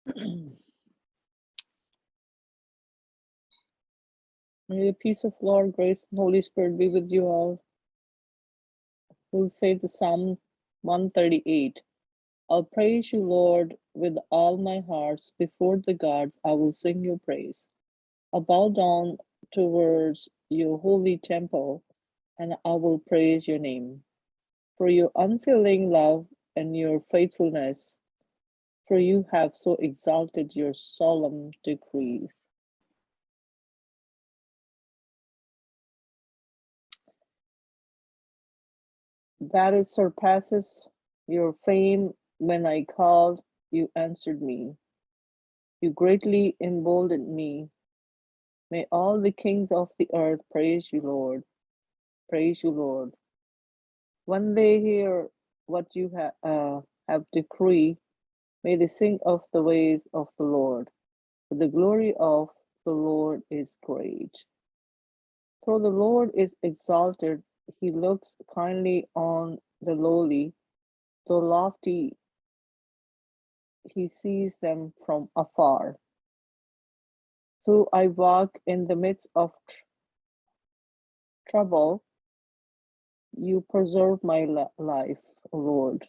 May the peace of Lord, grace, and Holy Spirit be with you all. We'll say the Psalm 138. I'll praise you, Lord, with all my heart. Before the gods, I will sing your praise. I'll bow down towards your holy temple, and I will praise your name. For your unfailing love and your faithfulness, for you have so exalted your solemn decrees. That it surpasses your fame. When I called, you answered me. You greatly emboldened me. May all the kings of the earth praise you, Lord. Praise you, Lord. When they hear what you have decreed, may they sing of the ways of the Lord. For the glory of the Lord is great. Though the Lord is exalted, he looks kindly on the lowly. Though lofty, he sees them from afar. Though I walk in the midst of trouble, you preserve my life, O Lord.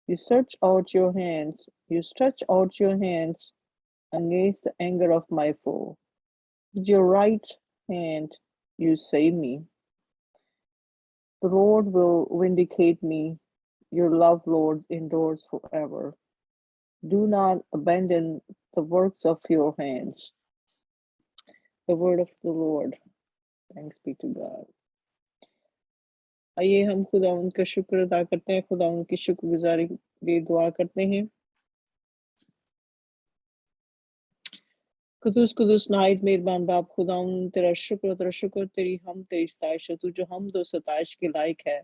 You stretch out your hands against the anger of my foe. With your right hand you save me. The Lord will vindicate me. Your love, Lord, endures forever. Do not abandon the works of your hands. The word of the Lord. Thanks be to God. आइए हम खुदा उनका शुक्र अदा करते हैं, खुदा उनकी शुक्रगुजारी लिए दुआ करते हैं। कुदूस कुदूस नाहिद मेहरबान बाप खुदा तेरा शुक्र तेरी हम तेरी सताइश है। तू जो हम दो सताइश के लायक है,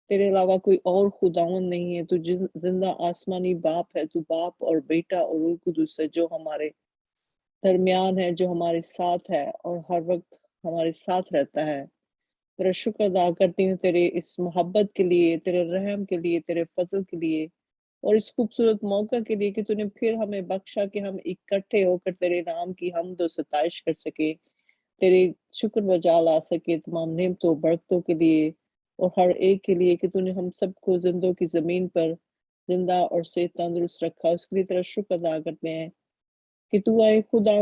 तेरे अलावा कोई और खुदावन नहीं है। तू जिंदा आसमानी बाप है। तू बाप और बेटा और रूह कुदूस है, जो हमारे दरमियान है, जो हमारे साथ है और हर वक्त हमारे साथ रहता है। तेरा शुक्र अदा करती हूँ तेरे इस मोहब्बत के लिए, तेरे रहम के लिए, तेरे फजल के लिए और इस खूबसूरत मौका के लिए कि तूने फिर हमें बख्शा कि हम इकट्ठे होकर तेरे नाम की हमदो सताइश कर सके, तेरे शुक्र बजा ला सके तमाम नेमतों बरकतों के लिए और हर एक के लिए कि तूने हम सबको जिंदों की ज़मीन पर जिंदा और सेहत तंदुरुस्त रखा। उसके लिए तेरा शुक्र अदा करते हैं कि तू आए खुदा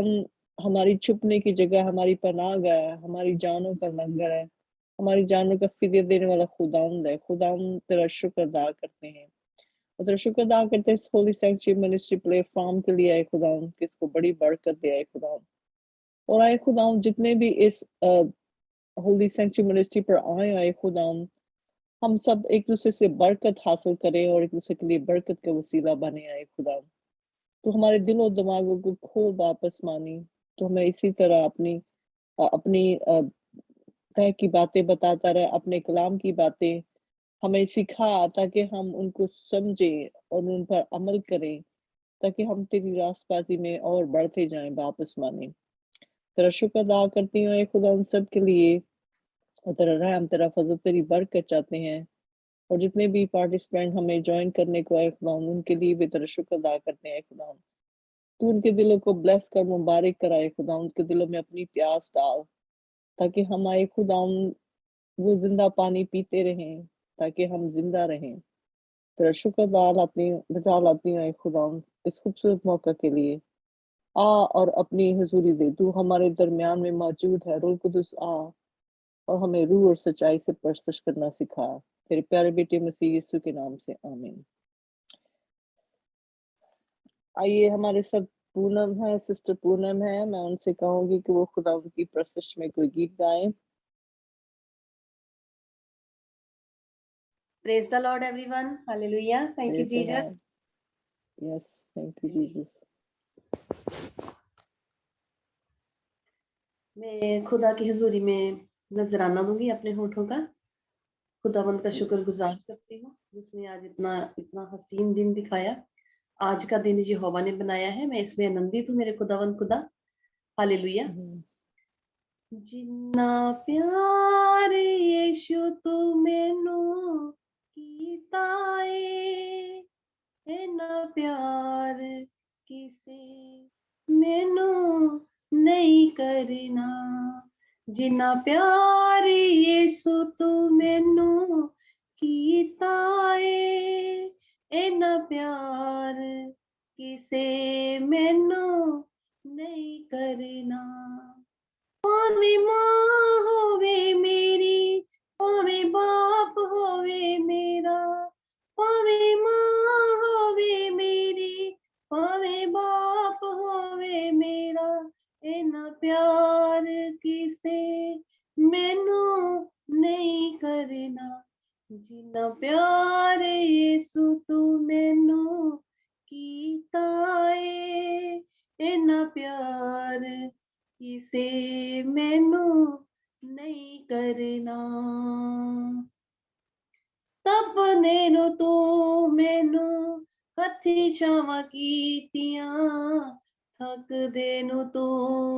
हमारी छुपने की जगह, हमारी पनाह है, हमारी जानों का लंगर है, हमारी जानों का फिदिया देने वाला खुदावंद है। खुदावंद तेरा शुक्र अदा करते हैं और तेरा शुक्र अदा करते हैं इस होली सैंक्चुअरी मिनिस्ट्री प्लेटफॉर्म के लिए। आए खुदावंद कि इसको बड़ी बरकत दे आए खुदावंद, और आए खुदावंद जितने भी इस होली सैंक्चुअरी मिनिस्ट्री पर आए, आए खुदावंद हम सब एक दूसरे से बरकत हासिल करें और एक दूसरे के लिए बरकत का वसीला बने। आए खुदा तो हमारे दिल और दिमागों को खोल वापस मानी, तो हमें इसी तरह अपनी तय की बातें बताता रहे, अपने कलाम की बातें हमें सिखा ताकि हम उनको समझें और उन पर अमल करें, ताकि हम तेरी रास्तबाजी में और बढ़ते जाएं, वापस माने। तेरा शुक्र अदा करती हूँ खुदा उन सब के लिए, और तेरा रहम तेरा फजल तेरी बरकत चाहते हैं। और जितने भी पार्टिसिपेंट हमें ज्वाइन करने को आए खुदा उनके लिए भी तेरा शुक्र अदा करते हैं खुदा। तू उनके दिलों को ब्लेस कर, मुबारक कराए खुदा, उनके दिलों में अपनी प्यास डाल ताकि हम आए खुदा वो जिंदा पानी पीते रहें, ताकि हम जिंदा रहें। तेरा शुक्र बचा लाती हूँ खुदा इस खूबसूरत मौका के लिए। आ और अपनी हजूरी दे, तू हमारे दरमियान में मौजूद है। रूह कुदुस आ और हमें रूह और सच्चाई से परस्तश करना सिखा, तेरे प्यारे बेटे मसीह यीशु के नाम से आमीन। आइए हमारे साथ पूनम है, सिस्टर पूनम है, मैं उनसे कहूंगी कि वो खुदा उनकी परस्तश में कोई गीत गाएं। Praise the Lord, everyone. Hallelujah. Thank you, Jesus. Yes, thank you, Jesus. मैं खुदा की हजूरी में नजराना दूंगी अपने होठों का। खुदावंद का शुक्रगुजार करती हूँ, उसने आज इतना हसीन दिन दिखाया। आज का दिन यहोवा ने बनाया है, मैं इसमें आनंदित हूँ मेरे खुदावंद खुदा। हालेलुया। जिन्ना प्यार यीशु तू मैनू कीता है, इन्ना प्यार जिन्ना प्यार यीशु तू मैनू कीता है, इन्ना प्यार किसे मैनू नहीं करना। भावे मां होवे मेरी, भावे बाप होवे मेरा, भावे मां होवे मेरी, भावे बाप होवे मेरा, इन्ना प्यार किसे मैनू नहीं करना। जिन्ना प्यार यीशु तू मैनू कीता है, इन्ना प्यार किसे मैनू नहीं करना। तपने नु तू मैनू हथी छावां कीतियां, थकदे नु तू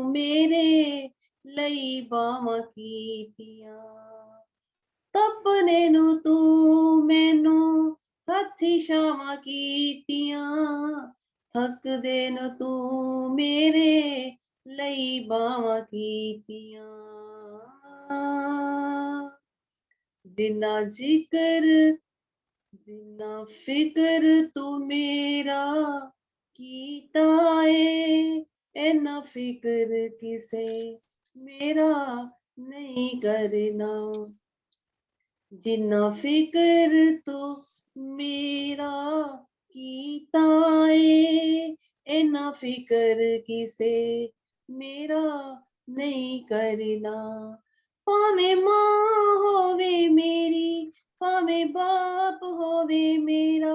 मेरे लई बावां कीतियां। तपने नु तू मैनू हथी छावां कीतियां, थकदे नु तू मेरे लई बावां कीतियां। जिन्ना जिक्र जिन्ना फिक्र तू मेरा कीता है, इन्ना फिक्र किसे मेरा नहीं करना। जिन्ना फिक्र तू मेरा कीता है, इन्ना फिक्र किसे मेरा नहीं करना। भावे मां होवे मेरी, भावे बाप होवे मेरा,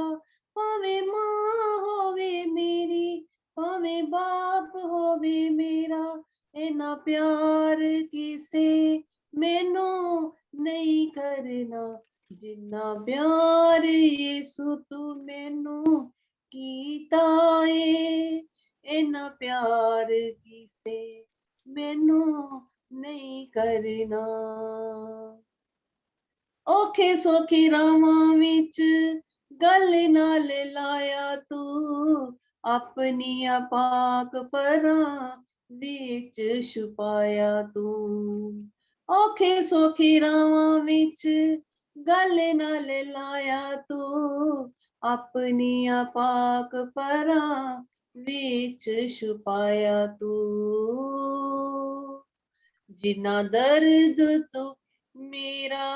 भावे मां होवे मेरी, भावे बाप होवे मेरा, इन्ना प्यार किसे मैनू नहीं करना। जिन्ना प्यार यीशु तू मैनू कीता है, इन्ना प्यार किसे मैनू नहीं करना। औखे सौखे रावां विच गल नाल लाया तू, अपनिया पाक परां विच छुपाया तू। औखे सौखे रावां विच गल नाल लाया तू, अपनिया पाक परां विच छुपाया तू। जिन्ना दर्द तू मेरा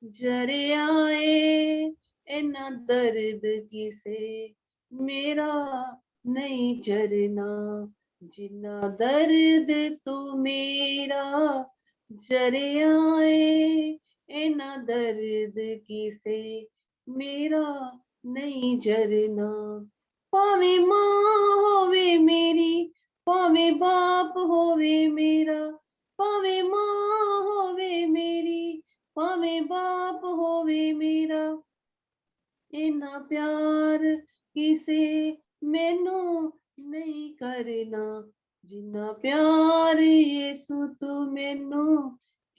जरिया है, इन्ना दर्द किसे मेरा नहीं जरना। जिन्ना दर्द तू मेरा जरिया है, इन्ना दर्द किसे मेरा नहीं जरना। भावे मां होवे मेरी, भावे बाप होवे मेरा, भावे मां होवे मेरी, भावे बाप होवे मेरा, इन्ना प्यार किसे मैनू नहीं करना। जिन्ना प्यार यीशु तू मैनू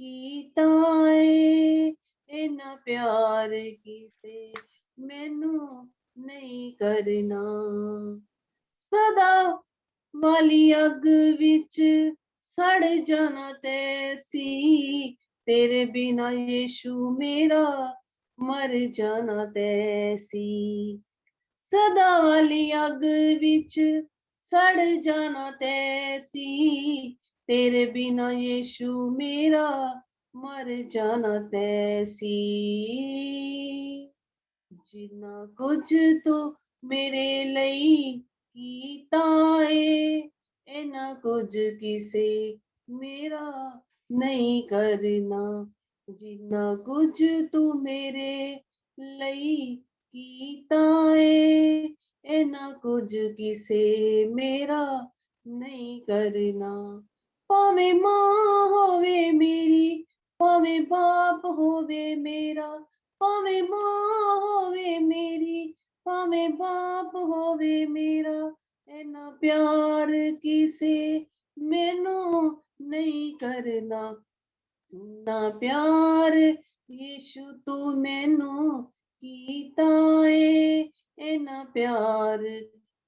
कीता है, इन्ना प्यार किसे मैनू नहीं करना। सदा वाली अग विच सड़ जाना तैसी, तेरे बिना यीशु मेरा मर जाना तैसी। सदा वाली अग विच सड़ जाना तैसी, तेरे बिना यीशु मेरा मर जाना तैसी। जिन्ना कुछ तू मेरे लई कीता है, इन्ना कुछ किसे मेरा नहीं करना। जिन्ना कुछ तू मेरे लई कीता है, इन्ना कुछ किसे मेरा नहीं करना। भावे मां होवे मेरी, भावे बाप होवे मेरा, भावे मां होवे मेरी, भावे बाप होवे मेरा, इन्ना प्यार किसे मैनू नहीं करना। इन्ना प्यार यीशु तू मैनू कीता है, इन्ना प्यार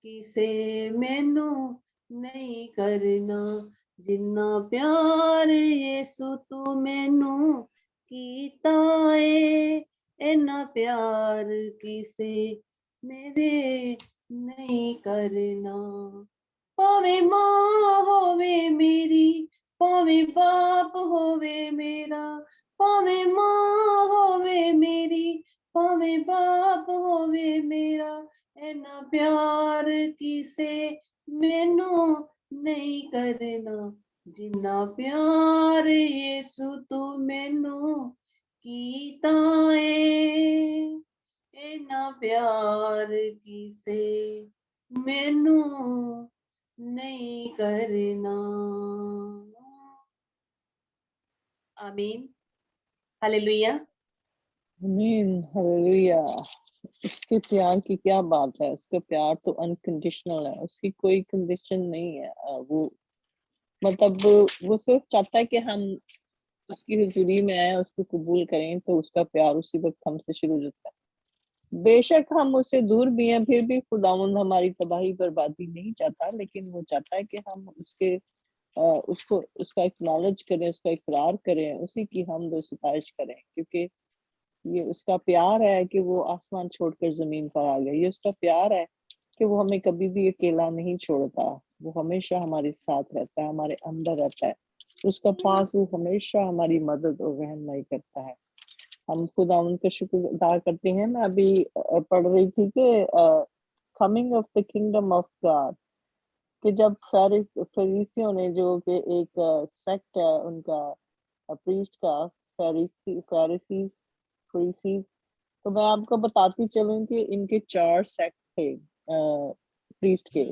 किसे मैनू नहीं करना। जिन्ना प्यार यीशु तू मैनू कीता है, इन्ना प्यार किसे मेरे नहीं करना। भावे मां होवे मेरी, भावे बाप होवे मेरा, भावे मां होवे मेरी, भावे बाप होवे मेरा, इन्ना प्यार किसे मैनू नहीं करना। जिन्ना प्यार यीशु तू मैनू कीता है, इन्ना प्यार किसे मैनू नहीं करना। आमीन, हालेलुया। आमीन, हालेलुया। उसके प्यार की क्या बात है, उसका प्यार तो अनकंडीशनल है, उसकी कोई कंडीशन नहीं है। वो मतलब वो सिर्फ चाहता है कि हम उसकी हुजूरी में आए, उसको कबूल करें, तो उसका प्यार उसी वक्त हमसे शुरू हो जाता है। बेशक हम उससे दूर भी हैं, फिर भी खुदावंद हमारी तबाही बर्बादी नहीं चाहता, लेकिन वो चाहता है कि हम उसके उसको उसका एक्नॉलेज करें, उसका इकरार करें, उसी की हमद और सिताइश करें, क्योंकि ये उसका प्यार है कि वो आसमान छोड़कर जमीन पर आ गया। ये उसका प्यार है कि वो हमें कभी भी अकेला नहीं छोड़ता, वो हमेशा हमारे साथ रहता है, हमारे अंदर रहता है। उसका पाक वो हमेशा हमारी मदद और रहनुमाई करता है। हम खुदा उनका शुक्र अदा करते हैं। मैं अभी पढ़ रही थी कि coming of the kingdom of God, कि जब फरीसियों ने, जो कि एक सेक्ट है उनका, प्रीस्ट का, फरीसीज फरीसीज, तो मैं आपको बताती चलूं कि इनके 4 सेक्ट थे प्रीस्ट के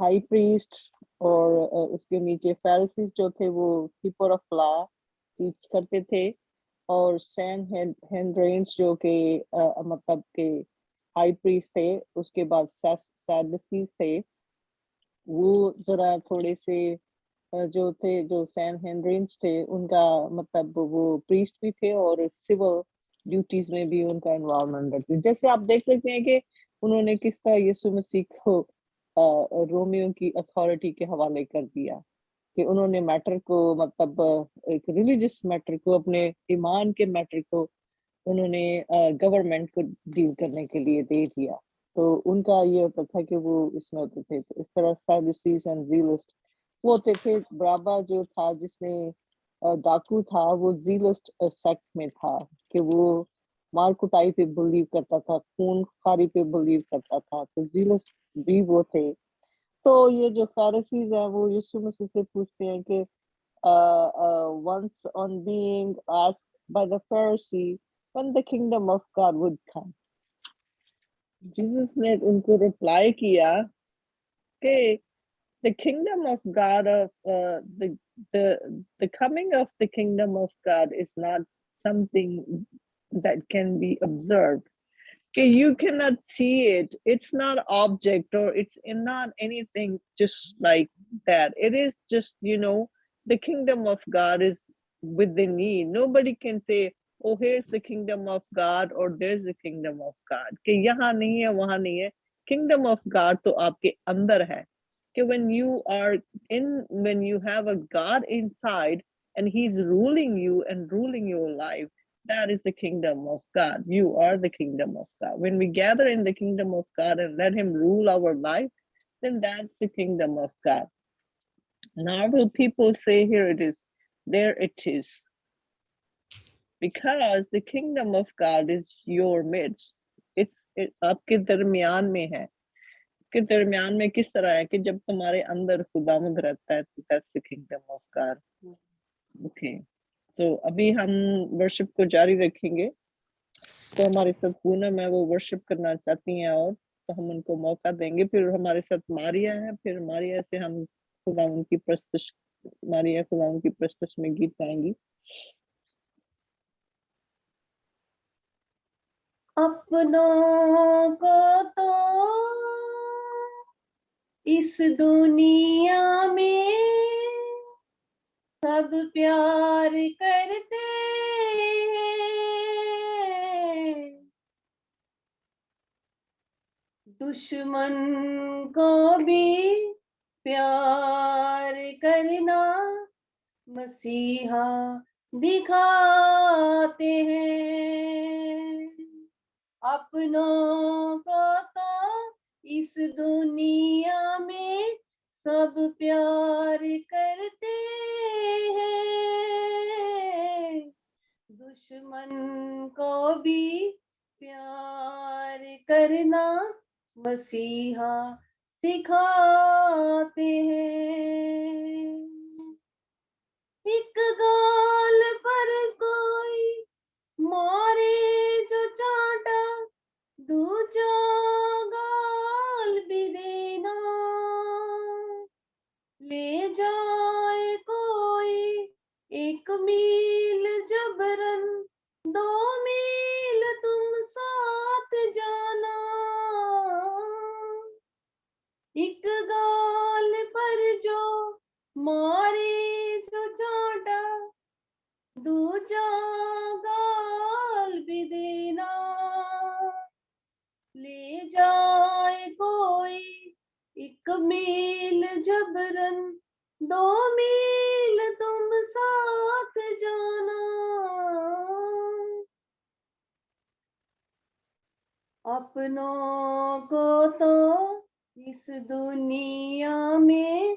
हाई प्रीस्ट, और उसके नीचे फैरिसीज जो थे वो कीपर ऑफ लॉ टीच करते थे, और सैन हेनड्रेन्स जो के मतलब के हाई प्रीस्ट थे। उसके बाद सैडुसीज थे, वो जरा थोड़े से जो थे, जो सैन हेनड्रेन्स थे, उनका मतलब वो प्रीस्ट भी थे और सिविल ड्यूटीज में भी उनका इन्वॉल्वमेंट रखते। जैसे आप देख सकते हैं कि उन्होंने किस तरह यीशु मसीह को रोमियो की अथॉरिटी के हवाले कर दिया, कि उन्होंने मैटर को, मतलब एक रिलीजियस मैटर को, अपने ईमान के मैटर को उन्होंने गवर्नमेंट को डील करने के लिए दे दिया। तो उनका ये होता था कि वो इसमें होते थे। तो इस तरह सैडुसीज एंड ज़ीलिस्ट वो होते थे। बराबा जो था, जिसने डाकू था, वो ज़ीलिस्ट सेक्ट में था, कि वो मार कुटाई पे बिलीव करता था, खून खारी पे बिलीव करता था। तो ज़ीलिस्ट भी वो थे। तो ये जो फैरिसीज हैं, वो यीशु मसीह से पूछते हैं कि once on being asked by the Pharisee when the kingdom of God would come, Jesus ने उनको रिप्लाई किया कि the kingdom of God of the coming of the kingdom of God is not something that can be observed. Okay, you cannot see it. It's not object, or it's not anything just like that. It is just, the kingdom of God is within me. Nobody can say, oh, here's the kingdom of God, or there's the kingdom of God. कि यहाँ नहीं है, वहाँ नहीं है. Kingdom of God तो आपके अंदर है. कि when you have a God inside and He's ruling you and ruling your life, that is the kingdom of God. You are the kingdom of God. When we gather in the kingdom of God and let Him rule our life, then that's the kingdom of God. Now will people say, here it is, there it is. Because the kingdom of God is your midst. आपके दरमियान में है. के दरमियान में किस तरह है कि जब तुम्हारे अंदर खुदावंद रहता है, तो that's the kingdom of God. Okay. So अभी हम वर्शिप को जारी रखेंगे। तो हमारे साथ पूनम है, वो वर्शिप करना चाहती हैं, और तो हम उनको मौका देंगे। फिर हमारे साथ मारिया है, फिर मारिया से हम खुदावंद की प्रस्तुति, मारिया खुदावंद की प्रस्तुति में गीत गाएंगी। अपनों को तो इस दुनिया में सब प्यार करते हैं, दुश्मन को भी प्यार करना मसीहा दिखाते हैं। अपनों को तो इस दुनिया में सब प्यार करते हैं, दुश्मन को भी प्यार करना मसीहा सिखाते हैं। एक गाल पर कोई मारे जो चाटा, दूजा गाल भी देना। ले जाए कोई एक मील जबरन, 2 मील तुम साथ जाना। एक गाल पर जो मारे जो चाटा, दूजा गाल भी देना। ले जाए कोई एक मील जबरन, 2 मील तुम साथ जाना। अपनों को तो इस दुनिया में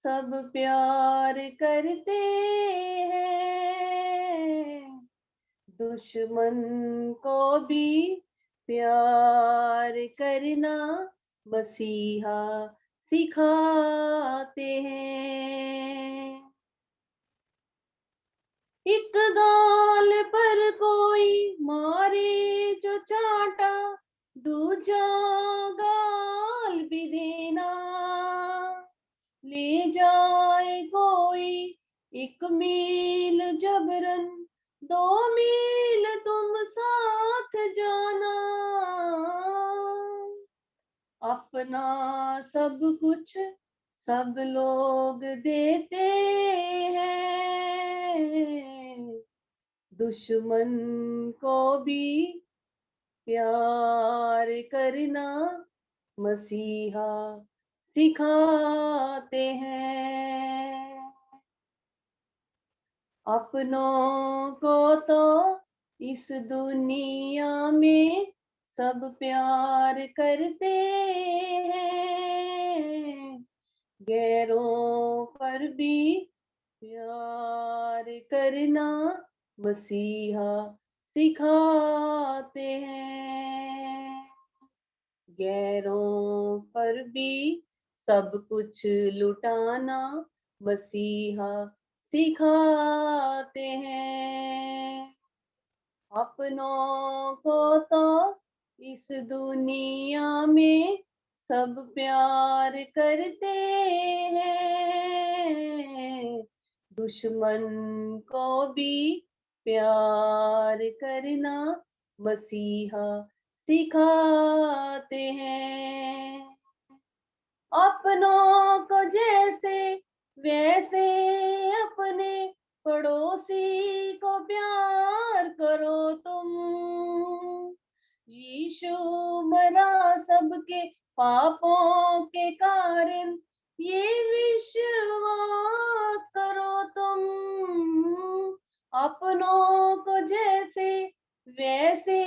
सब प्यार करते हैं, दुश्मन को भी प्यार करना मसीहा सिखाते हैं। एक गाल पर कोई मारे जो चाटा, दूजा गाल भी देना। ले जाए कोई एक मील जबरन, 2 मील तुम साथ जाना। अपना सब कुछ सब लोग देते हैं, दुश्मन को भी प्यार करना मसीहा सिखाते हैं। अपनों को तो इस दुनिया में सब प्यार करते हैं, गैरों पर भी प्यार करना मसीहा सिखाते हैं। गैरों पर भी सब कुछ लुटाना मसीहा सिखाते हैं। अपनों को तो इस दुनिया में सब प्यार करते हैं, दुश्मन को भी प्यार करना मसीहा सिखाते हैं। अपनों को जैसे वैसे अपने पड़ोसी को प्यार करो तुम। यीशु मरा सबके पापों के कारण, ये विश्वास करो तुम। अपनों को जैसे वैसे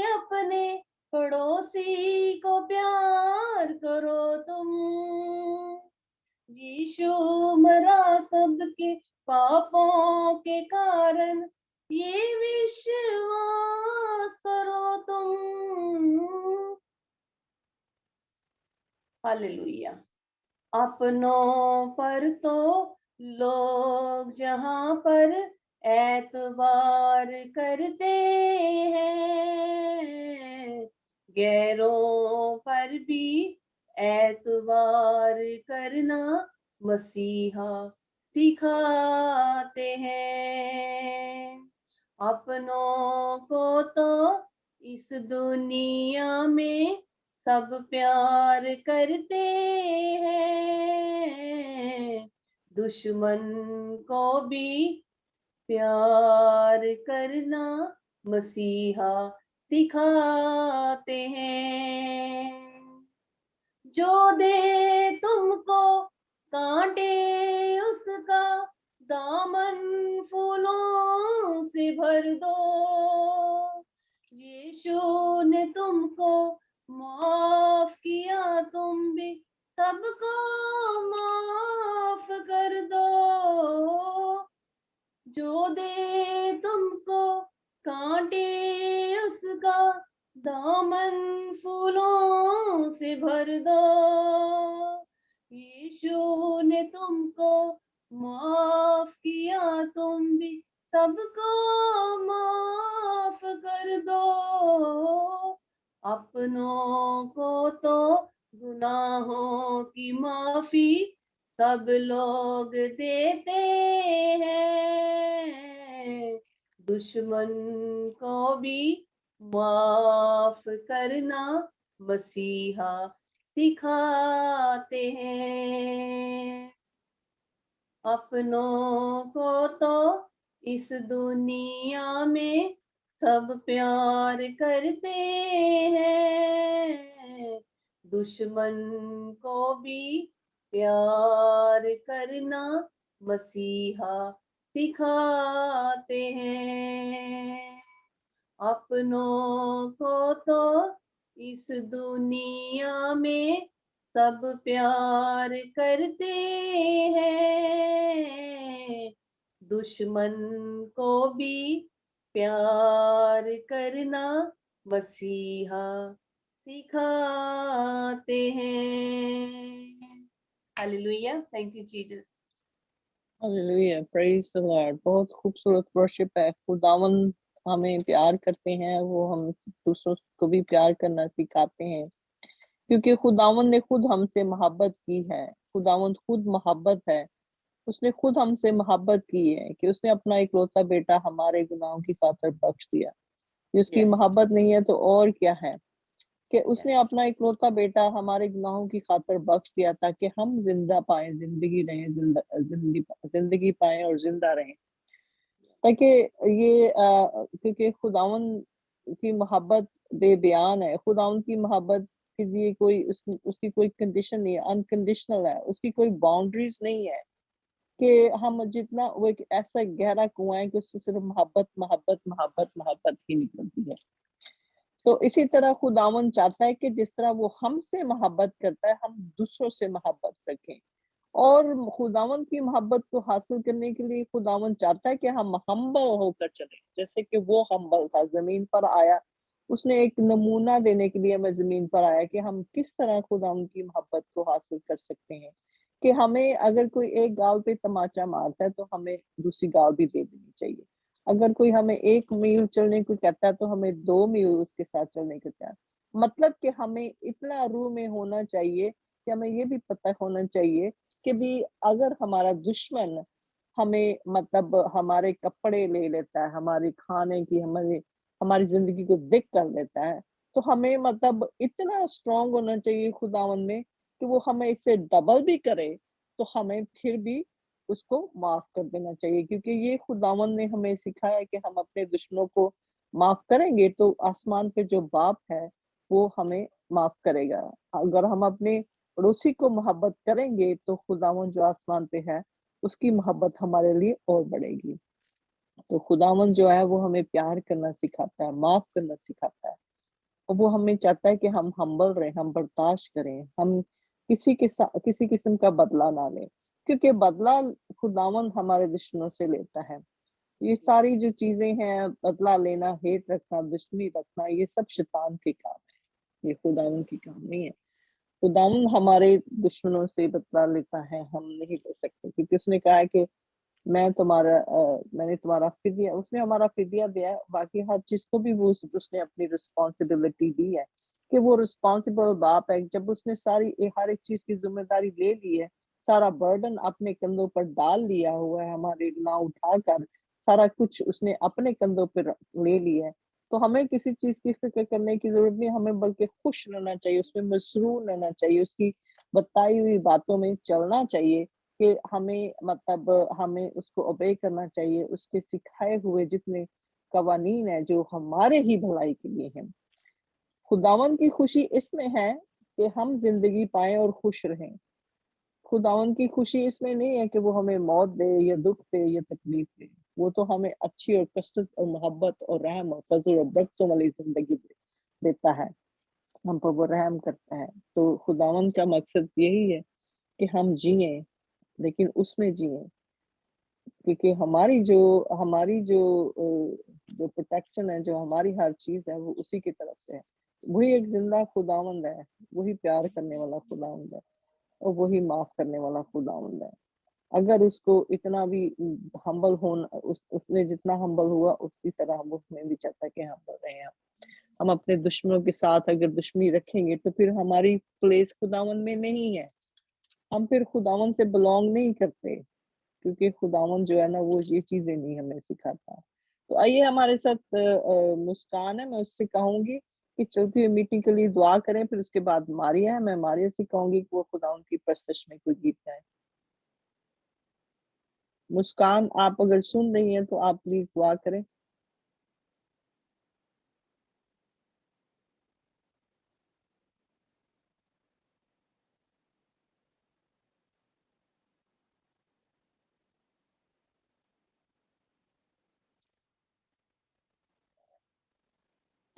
अपने पड़ोसी को प्यार करो तुम। यीशु मरा सबके पापों के कारण, ये विश्वास करो तुम। हालेलुया। अपनों पर तो लोग जहां पर एतबार करते हैं, गैरों पर भी एतबार करना मसीहा सिखाते हैं। अपनों को तो इस दुनिया में सब प्यार करते हैं, दुश्मन को भी प्यार करना मसीहा सिखाते हैं। जो दे तुमको कांटे उसका दामन फूलों से भर दो। यीशु ने तुमको माफ किया, तुम भी सबको माफ कर दो। जो दे तुमको कांटे उसका दामन फूलों से भर दो। यीशु ने तुमको माफ किया, तुम भी सबको माफ कर दो। अपनों को तो गुनाहों की माफी सब लोग देते हैं, दुश्मन को भी माफ करना मसीहा सिखाते हैं। अपनों को तो इस दुनिया में सब प्यार करते हैं, दुश्मन को भी प्यार करना मसीहा सिखाते हैं। अपनों को तो इस दुनिया में सब प्यार करते हैं, दुश्मन को भी प्यार करना मसीहा सिखाते हैं। Hallelujah, thank you Jesus. Hallelujah, praise the Lord. बहुत खूबसूरत वर्शिप है। खुदावन हमें प्यार करते हैं, वो हम दूसरों को भी प्यार करना सिखाते हैं, क्योंकि खुदावन ने खुद हमसे मोहब्बत की है। खुदावन खुद मोहब्बत है। उसने खुद हमसे मोहब्बत की है कि उसने अपना इकलौता बेटा हमारे गुनाहों की खातिर बख्श दिया। ये उसकी यस मोहब्बत नहीं है तो और क्या है, कि उसने यस अपना इकलौता बेटा हमारे गुनाहों की खातिर बख्श दिया ताकि हम जिंदा पाए, जिंदगी रहें, जिंदगी पाए और जिंदा रहें। ताकि ये क्योंकि खुदावन की मोहब्बत बेबयान है। खुदावन की मोहब्बत के लिए कोई उसकी कोई कंडीशन नहीं है, अनकंडीशनल है। उसकी कोई बाउंड्रीज नहीं है कि हम जितना, वो एक ऐसा गहरा कुआं है कि उससे सिर्फ मोहब्बत मोहब्बत मोहब्बत मोहब्बत ही निकलती है। तो इसी तरह खुदावन चाहता है कि जिस तरह वो हमसे मोहब्बत करता है, हम दूसरों से मोहब्बत रखें। और खुदावन की मोहब्बत को हासिल करने के लिए खुदावन चाहता है कि हम हम्बल होकर चलें, जैसे कि वो हम्बल था, जमीन पर आया। उसने एक नमूना देने के लिए हमें जमीन पर आया कि हम किस तरह खुदावन की मोहब्बत को हासिल कर सकते हैं। कि हमें अगर कोई एक गाल पे तमाचा मारता है तो हमें दूसरी गाल भी दे देनी चाहिए। अगर कोई हमें 1 मील चलने को कहता है तो हमें 2 मील उसके साथ चलने को तैयार। मतलब कि हमें इतना रूह में होना चाहिए कि हमें ये भी पता होना चाहिए कि भी अगर हमारा दुश्मन हमें मतलब हमारे कपड़े ले लेता है, हमारे खाने की, हमारी ज़िंदगी को दिक कर देता है, तो हमें मतलब इतना स्ट्रॉन्ग होना चाहिए खुदावन में कि वो हमें इससे डबल भी करे, तो हमें फिर भी उसको माफ़ कर देना चाहिए। क्योंकि ये खुदावन ने हमें सिखाया है कि हम अपने दुश्मनों को माफ़ करेंगे तो आसमान पे जो बाप है, वो हमें माफ़ करेगा। अगर हम अपने पड़ोसी को मोहब्बत करेंगे तो खुदावन जो आसमान पे है, उसकी मोहब्बत हमारे लिए और बढ़ेगी। तो खुदावन जो है वो हमें प्यार करना सिखाता है, माफ़ करना सिखाता है। और वो हमें चाहता है कि हम हम्बल रहें, हम बर्दाश्त करें, हम किसी किस्म का बदला ना लें, क्योंकि बदला खुदावन हमारे दुश्मनों से लेता है। ये सारी जो चीज़ें हैं, बदला लेना, हेट रखना, दुश्मनी रखना, ये सब शैतान के काम है, ये खुदावन के काम नहीं है। खुदावन हमारे दुश्मनों से बदला लेता है, हम नहीं ले सकते, क्योंकि उसने कहा है कि मैंने तुम्हारा फ़िदया, उसने हमारा फ़िदया दिया है, बाकी हर चीज़ को भी वो उसने अपनी रिस्पॉन्सिबिलिटी दी है, कि वो रिस्पॉन्सिबल बाप है। जब उसने हर एक चीज़ की ज़िम्मेदारी ले ली है, सारा बर्डन अपने कंधों पर डाल लिया हुआ है, हमारे ना उठाकर सारा कुछ उसने अपने कंधों पे ले लिया है। तो हमें किसी चीज़ की फ़िक्र करने की ज़रूरत नहीं, हमें बल्कि खुश रहना चाहिए, उसमें मसरूर रहना चाहिए, उसकी बताई हुई बातों में चलना चाहिए। कि हमें मतलब हमें उसको ओबे करना चाहिए, उसके सिखाए हुए जितने कवानीन हैं जो हमारे ही भलाई के लिए हैं। खुदावन की खुशी इसमें है कि हम ज़िंदगी पाएँ और खुश रहें। खुदावन की खुशी इसमें नहीं है कि वो हमें मौत दे या दुख दे या तकलीफ दे, वो तो हमें अच्छी और कसरत और मोहब्बत और रहम और फजल और बरकतों वाली जिंदगी देता है, हम पर वो रहम करता है। तो खुदावन का मकसद यही है कि हम जिए, लेकिन उसमें जिए, क्योंकि जो प्रोटेक्शन है, जो हमारी हर चीज है, वो उसी की तरफ से है। वही एक जिंदा खुदावंद है, वही प्यार करने वाला खुदावंद है और वही माफ करने वाला खुदावंद है। अगर उसको इतना भी हम्बल होना, उसने जितना हम्बल हुआ उसी तरह हम उसमें भी चाहता है कि हम्बल रहे हम अपने दुश्मनों के साथ अगर दुश्मनी रखेंगे तो फिर हमारी प्लेस खुदावन में नहीं है, हम फिर खुदावन से बिलोंग नहीं करते, क्योंकि खुदावन जो है ना वो ये चीजें नहीं हमें सिखाता। तो आइए हमारे साथ मुस्कान है, मैं उससे कहूंगी कि चलती हुई मीटिंग के लिए दुआ करें, फिर उसके बाद मारिया है, मैं मारिया से कहूंगी कि वो खुदावन की परस्तश में कोई गीत गाए। मुस्कान, आप अगर सुन रही हैं तो आप प्लीज दुआ करें।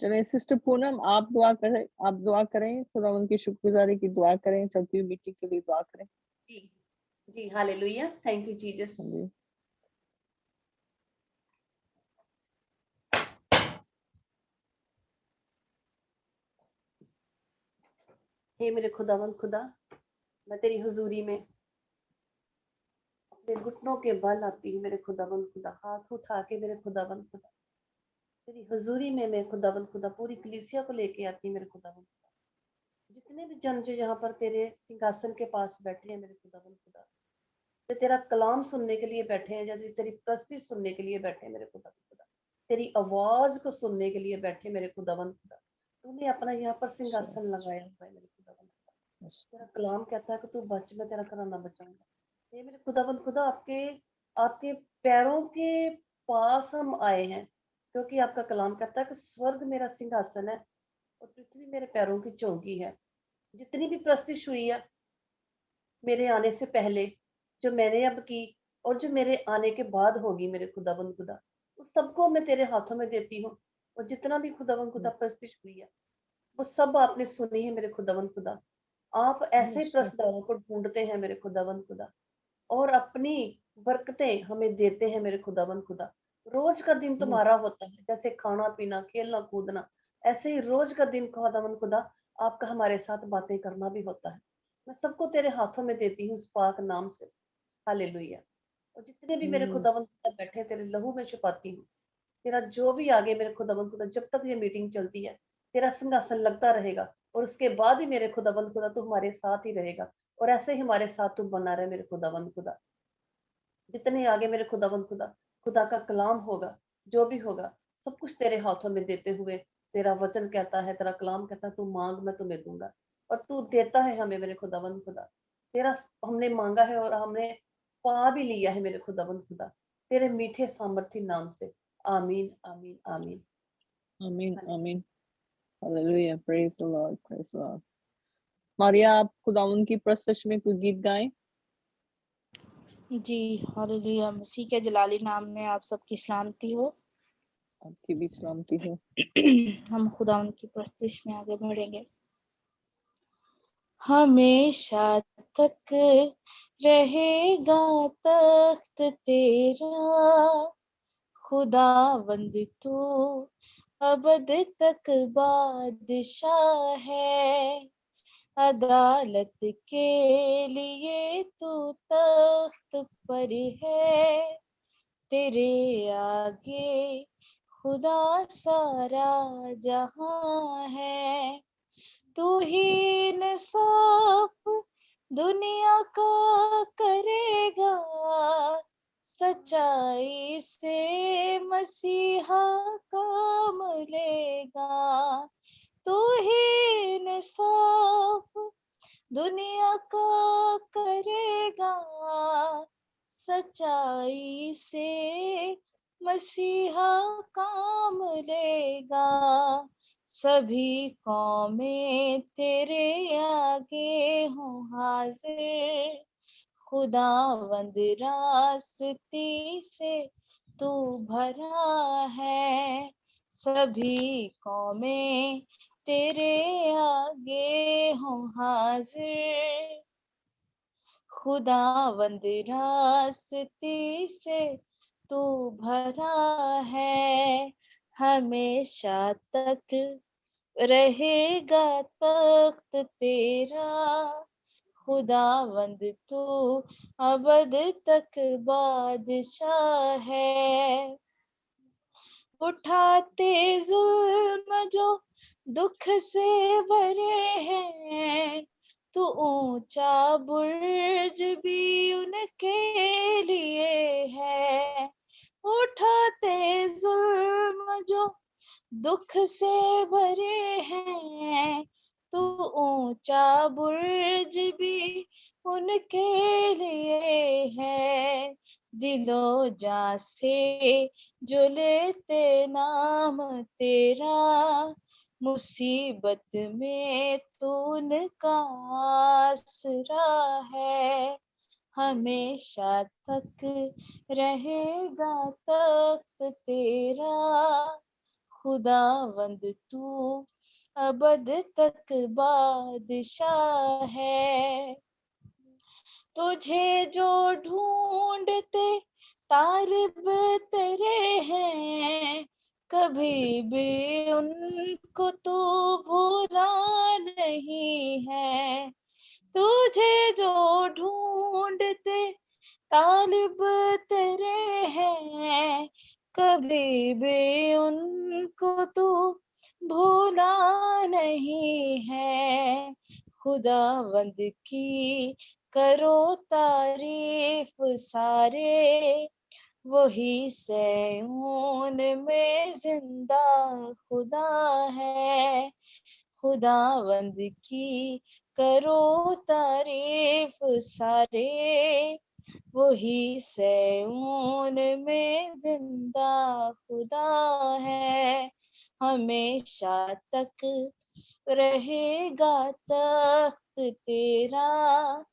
चलिए सिस्टर पूनम, आप दुआ करें, खुदावन की शुक्रगुजारी की दुआ करें, चलती हुई मीटिंग के लिए दुआ करें। जी जी, हालेलुया, थैंक यू जीसस। हाँ जी। हे मेरे खुदावंद खुदा, मैं तेरी हुजूरी में अपने घुटनों के बल आती हूँ मेरे खुदावंद खुदा, हाथ उठा के मेरे खुदावंद खुदा, तेरी हुजूरी में मैं खुदावंद खुदा पूरी कलीसिया को लेके आती हूँ मेरे खुदावंद खुदा। जितने भी जन जो यहाँ पर तेरे सिंहासन के पास बैठे हैं मेरे खुदावंद खुदा, जो तेरा कलाम सुनने के लिए बैठे हैं, जैसे तेरी प्रस्तुति सुनने के लिए बैठे हैं मेरे खुदावंद खुदा, तेरी आवाज को सुनने के लिए बैठे मेरे खुदावंद खुदा। तूने अपना यहाँ पर सिंहासन लगाया हुआ है मेरे खुदावंद खुदा। तेरा कलाम कहता है कि तू बच, मैं तेरा कराना बचाऊंगा। ये मेरे खुदाबंद खुदा, आपके आपके पैरों के पास हम आए हैं, क्योंकि आपका कलाम कहता है कि स्वर्ग मेरा सिंहासन है और पृथ्वी मेरे पैरों की चौकी है। जितनी भी प्रस्तिश हुई है मेरे आने से पहले, जो मैंने अब की और जो मेरे आने के बाद होगी मेरे खुदाबंद खुदा, उस सबको मैं तेरे हाथों में देती हूँ। और जितना भी खुदाबंद खुदा प्रस्तिश हुई है वो सब आपने सुनी है मेरे खुदाबंद खुदा। आप ऐसे ही प्रस्तावों को ढूंढते हैं मेरे खुदाबंद खुदा और अपनी बरकतें हमें देते हैं मेरे खुदाबंद खुदा। रोज का दिन तुम्हारा होता है, जैसे खाना पीना खेलना कूदना, ऐसे ही रोज का दिन खुदाबंद खुदा आपका हमारे साथ बातें करना भी होता है। मैं सबको तेरे हाथों में देती हूँ उस पाक नाम से। हालेलुया। और जितने भी मेरे खुदाबंद खुदा बैठे हैं, तेरे लहू में छुपाती हूँ। तेरा जो भी आगे मेरे खुदाबंद खुदा, जब तक ये मीटिंग चलती है तेरा सिंहासन लगता रहेगा, और उसके बाद ही मेरे खुदाबंद खुदा तू हमारे साथ ही रहेगा, और ऐसे ही हमारे साथ तू बना रहे मेरे खुदाबंद खुदा। जितने आगे मेरे खुदाबंद खुदा, खुदा का कलाम होगा, जो भी होगा, सब कुछ तेरे हाथों में देते हुए, तेरा वचन कहता है, तेरा कलाम कहता है, तू मांग मैं तुम्हें दूंगा, और तू देता है हमें मेरे खुदाबंद खुदा। तेरा हमने मांगा है और हमने पा भी लिया है मेरे खुदाबंद खुदा, तेरे मीठे सामर्थी नाम से। आमीन आमीन आमीन। आमीन आमीन। Hallelujah, praise the Lord, praise the Lord. Maria, आप खुदावन की प्रस्तश में कोई गीत गाएं। जी हालेलुया, मसीह के जलाली नाम में आप सबकी सलामती हो। आपकी भी सलामती हो। हम खुदावन की प्रस्तुति में आगे बढ़ेंगे। हमेशा तक रहेगा तख्त तेरा, खुदावंद तू अबद तक बादशाह है। अदालत के लिए तू तख्त पर है, तेरे आगे खुदा सारा जहां है। तू ही इंसाफ दुनिया का करेगा, सच्चाई से मसीहा काम लेगा। तू ही इंसाफ दुनिया का करेगा, सच्चाई से मसीहा काम लेगा। सभी कौमें तेरे आगे हों हाजिर, खुदावंद रास्ते से तू भरा है, सभी कौमें तेरे आगे हों हाजिर। खुदावंद रास्ते से तू भरा है, हमेशा तक रहेगा तख्त तेरा। खुदावंद तू अबद तक बादशाह है। उठाते जुल्म जो दुख से भरे हैं, तू ऊंचा बुर्ज भी उनके लिए है। उठाते जुल्म जो दुख से भरे हैं, तो ऊंचा बुर्ज भी उनके लिए है। दिलो जान से जो लेते नाम तेरा, मुसीबत में तू उनका आसरा है। हमेशा तक रहेगा तख्त तेरा। खुदावंद तू अबद तक बादशाह है। तुझे जो ढूंढते तालिब तेरे हैं, कभी भी उनको तू भूला नहीं है। तुझे जो ढूंढते तालिब तेरे हैं, कभी भी उनको तू भूला नहीं है। खुदावंद की करो तारीफ सारे, वही सैऊन में जिंदा खुदा है। खुदावंद की करो तारीफ सारे, वही सैऊन में जिंदा खुदा है। हमेशा तक रहेगा तख्त तेरा।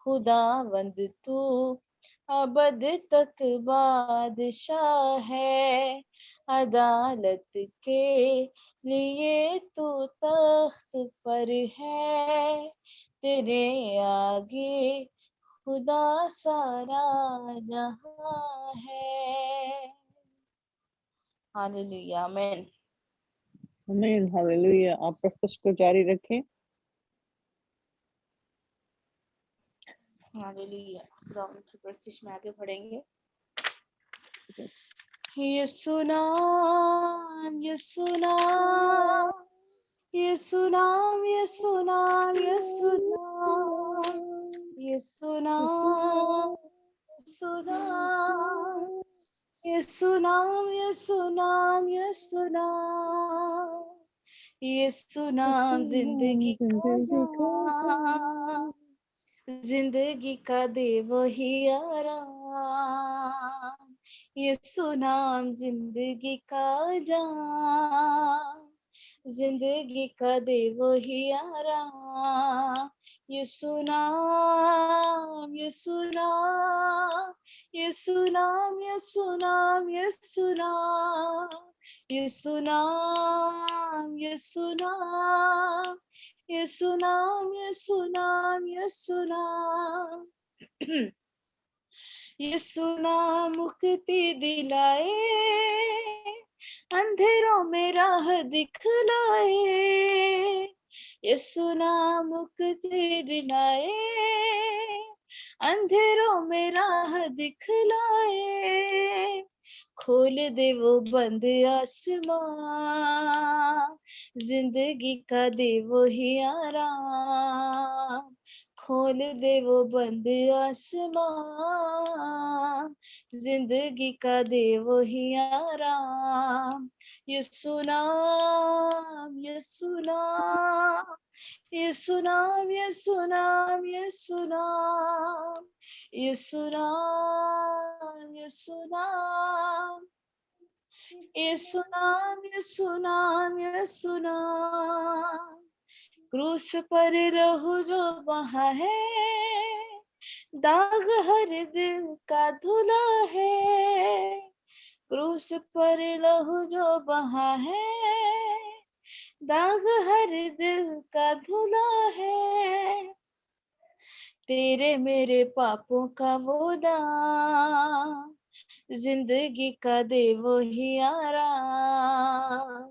खुदावंद तू अबद तक बादशाह है। अदालत के लिए तू तख्त पर है, तेरे आगे खुदा सारा जहां है। हालेलुया, आमीन। आमीन, हालेलुया। आप प्रस्तुत को जारी रखें। हालेलुया। खुदा की प्रस्तुत में आगे बढ़ेंगे। यीशु नाम, यीशु नाम, यीशु नाम, यीशु नाम, यीशु नाम, यीशु नाम, यीशु नाम, यीशु नाम, यीशु नाम, यीशु नाम, यीशु नाम जिंदगी का जाम, जिंदगी का दे वही आराम। यीशु नाम जिंदगी का जाम, जिंदगी का दे वही आराम। यीशु नाम, यीशु नाम, यीशु नाम, यीशु नाम, यीशु नाम, यीशु नाम, यीशु नाम, यीशु नाम, यीशु नाम, यीशु नाम। यीशु नाम मुक्ति दिलाए, अंधेरों में राह दिखलाए। यीशु नाम मुक्ति दिलाए, अंधेरों में राह दिखलाए। खोल दे वो बंद आसमां, जिंदगी का दे वो ही आराम। खोल दे वो बंद आसमां, जिंदगी का दे वो ही आराम। यीशु नाम, यीशु नाम, यीशु नाम, यीशु नाम, यीशु नाम, यीशु नाम, यीशु नाम, यीशु नाम, यीशु नाम, यीशु नाम। क्रूस पर रहू जो वहाँ है, दाग हर दिल का धुला है, क्रूस पर लहू जो बहा है, दाग हर दिल का धुला है, तेरे मेरे पापों का वो दाम, जिंदगी का दे वो ही आराम,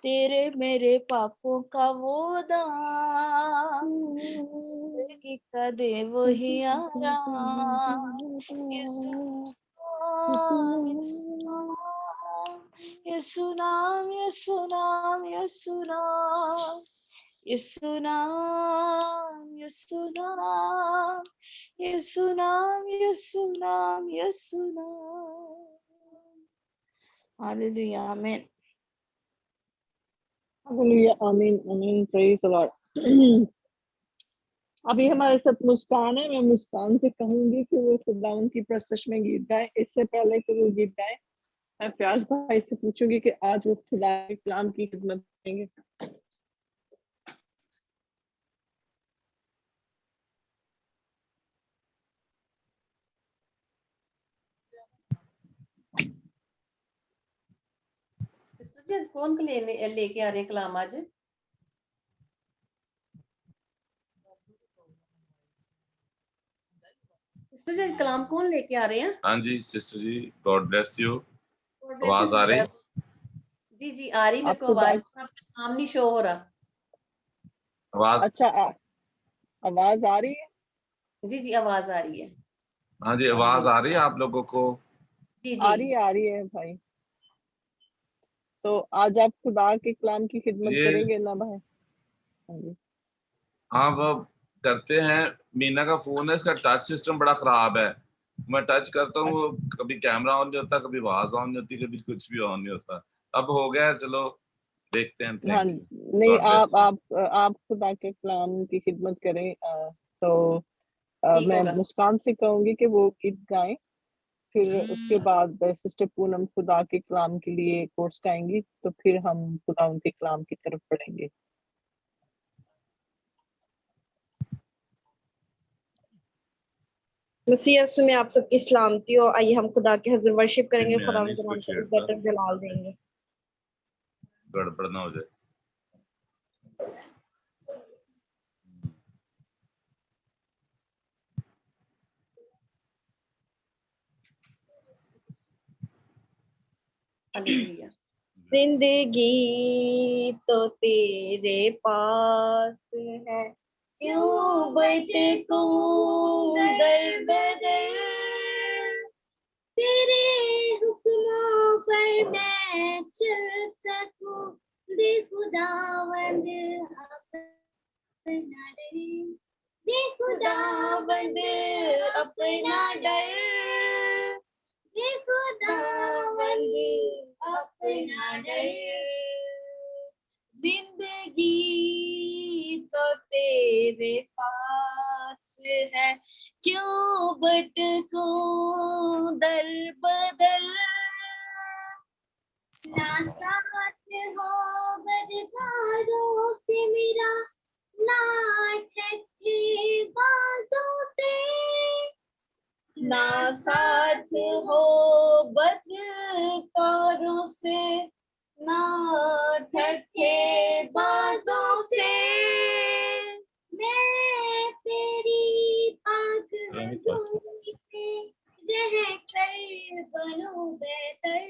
तेरे मेरे पापों का वो दाम, जिंदगी का दे वो ही आराम। यीशु नाम, यीशु नाम, यीशु नाम, यीशु नाम, यीशु नाम, यीशु नाम, यीशु नाम, यीशु नाम, यीशु नाम। हालेलुया, आमीन। हालेलुया, आमीन, आमीन, प्रेज द लॉर्ड। अभी हमारे साथ मुस्कान है। मैं मुस्कान से कहूंगी कि वो खुदावंद की प्रस्तश में गीत गाए। इससे पहले कि वो गीत गाए, मैं फयाज भाई से पूछूंगी कि आज वो खुदा के कलाम की खिदमत करेंगे। सिस्टर जी आज कौन लेके आ रहे हैं कलाम आज? सिस्टर जी आज कलाम कौन लेके आ रहे हैं? हाँ जी sister ji, god bless you. God bless आवाज you, आ रही? sister। जी जी आ रही मेरे को आपको आवाज, आपका नाम नहीं शो हो रहा। आवाज? अच्छा, आवाज आ रही है? जी जी आवाज आ रही है। हाँ जी, आवाज आ रही है आप लोगों को? जी आ जी रही है भाई। तो आज आप खुदा के कलाम की खिदमत ये करेंगे ना भाई? हाँ जी। हाँ वो करते हैं। मीना का फोन है, इसका टच सिस्टम बड़ा खराब है। मैं टच करता हूँ, वो कभी कैमरा ऑन नहीं होता, कभी आवाज ऑन नहीं होती, कभी कुछ भी ऑन नहीं होता। अब हो गया, चलो देखते हैं। हाँ, थैंक यू, नहीं, गॉड ब्लेस यू। आप खुदा के कलाम की खिदमत करें। तो ठीक मैं होगा। मुस्कान से कहूंगी कि वो गीत गाएं। फिर उसके बाद सिस्टर पूनम खुदा के कलाम के लिए कोर्स गाएंगी। तो फिर हम खुदा उनके कलाम की तरफ बढ़ेंगे। मसीह यीशु में आप सबकी सलामती हो। आइए हम खुदा के हज़ूर वर्शिप करेंगे, मैं खुदा नहीं के इसको नाम को छेड़ता, इज्जत और जलाल देंगे। गड़बड़ ना हो जाए। हालेलुया। जिंदगी तो तेरे पास है, क्यों भटकूं दर बदर, तेरे हुक्मों पर मैं चल सकूं, दे खुदावंद अपना डर, दे खुदावंद अपना डर, दे खुदावंद अपना डर। जिंदगी तो तेरे पास है, क्यों भटकूं दर बदर, ना साथ हो बदकारों से मेरा, ना ठट्ठे बाजों से, ना साथ हो बदकारों से, ना ठट्ठे बाजों से, मैं तेरी पाक हज़ूरी में रह कर बनूं बेहतर,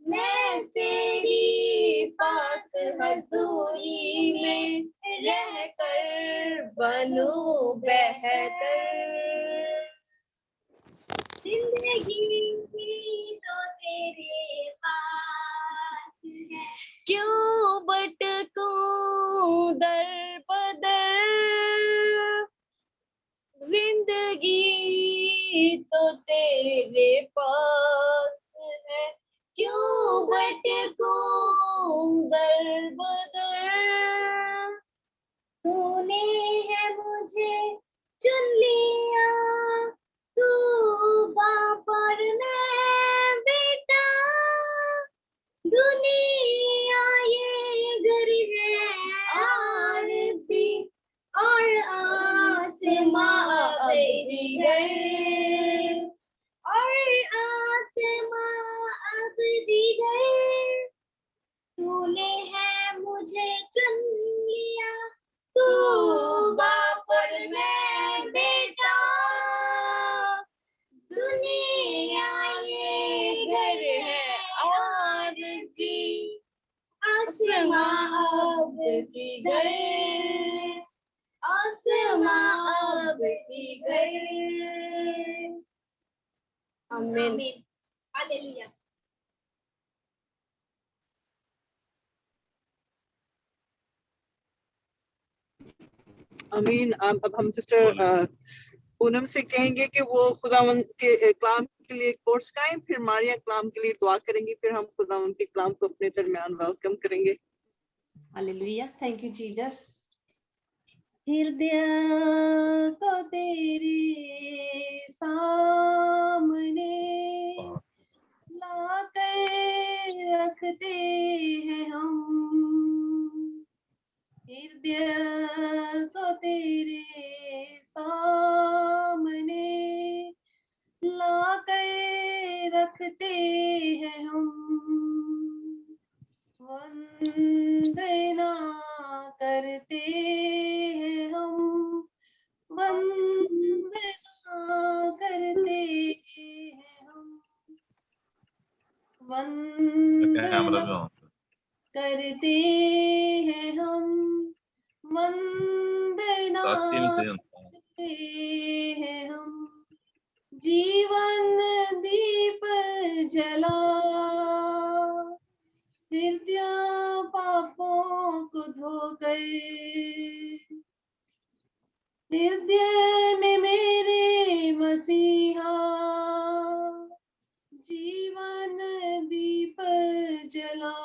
मैं तेरी पाक हज़ूरी में रह कर बनूं बेहतर। जिंदगी तो तेरे पास है, क्यों भटकूं दर बदर, जिंदगी तो तेरे पास है, क्यों भटकूं दर बदर, तूने है मुझे चुन लिया, तू बाप और मैं बेटा, दुनिया ये घर है आरज़ी और आसमां दीगर और आसमां अब दीगर, तूने है मुझे चुन लिया, तू बाप और मैं बेटा, दुनिया ये घर है आरज़ी, आसमां अब दीगर, आसमां अब दीगर। आमीन। हालेलुया। अमीन। अब हम सिस्टर पूनम से कहेंगे कि वो खुदावंद के कलाम के लिए कोर्स गाएं, फिर मारिया कलाम के लिए दुआ करेंगी, फिर हम खुदावंद के कलाम को अपने दरमियान वेलकम करेंगे। हालेलुया। Thank you Jesus. हृदय को तेरे सामने लाकर रखते हैं हम, हृदय को तेरे सामने लाकर रखते हैं हम, वंदना करते हैं हम, वंदना करते हैं हम, वंदना करते हैं हम, वंदना करते हैं हम, जीवन दीप जला हृदय पापों को धोकर, हृदय में मेरे मसीहा जीवन दीप जला,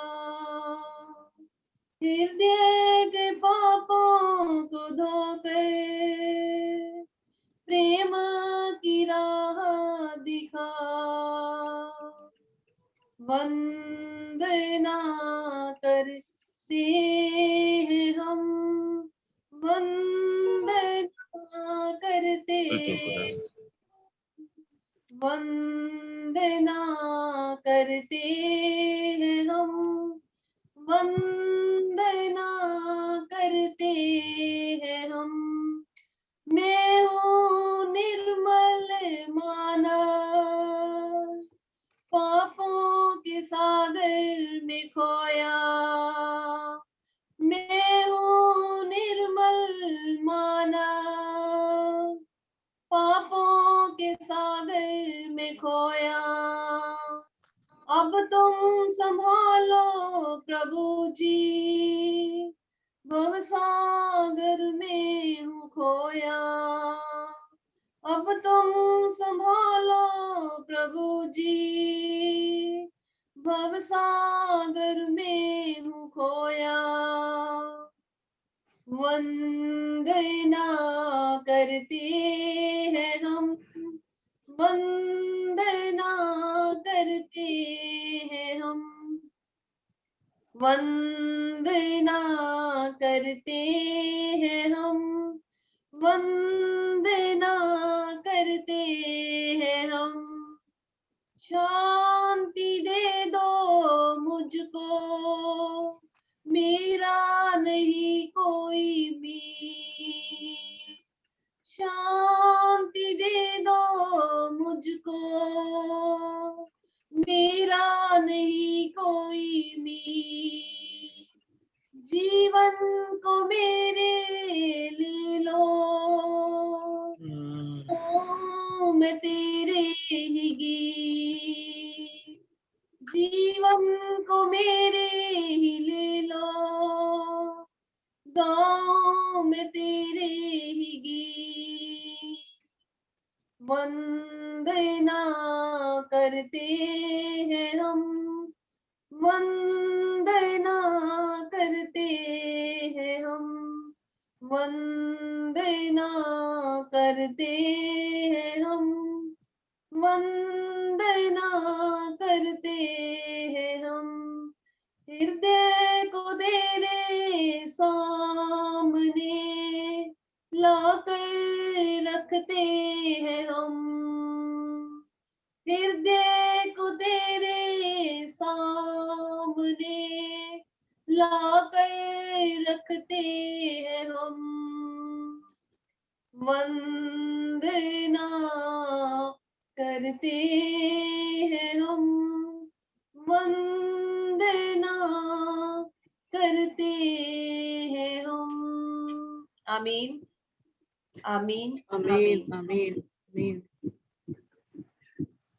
हृदय के पापों को धोकर प्रेम की राह दिखा, वंदना करते हैं हम, वंदना करते, वंदना करते हैं हम, वंदना करते हैं हम, मैं हूँ निर्मल मानव, पापों के सागर में खोया, मैं हूँ निर्मल मानव, पापों के सागर में खोया, अब तुम संभालो प्रभु जी, वह सागर में हूँ खोया, अब तुम संभालो प्रभु जी, भव सागर में हूँ खोया, वंदना करते हैं हम, वंदना करते हैं हम, वंदना करते हैं हम, वंदना करते हैं हम, शांति दे दो मुझको, मेरा नहीं कोई मीत, शांति दे दो मुझको, मेरा नहीं कोई मीत, जीवन को मेरे ले लो, तो मैं तेरे ही गीत, जीवन को मेरे ही ले लो, गाँव में तेरे ही गीत, वंदना करते हैं हम, वंदना करते हैं हम, वंदना करते हैं हम, वंदना करते हैं हम, हृदय को तेरे सामने लाकर रख रखते हैं हम, हृदय को तेरे सामने लाकर रखते हैं हम, वंदना करते हैं हम, वंदना करते हैं हम। आमीन आमीन आमीन आमीन आमीन।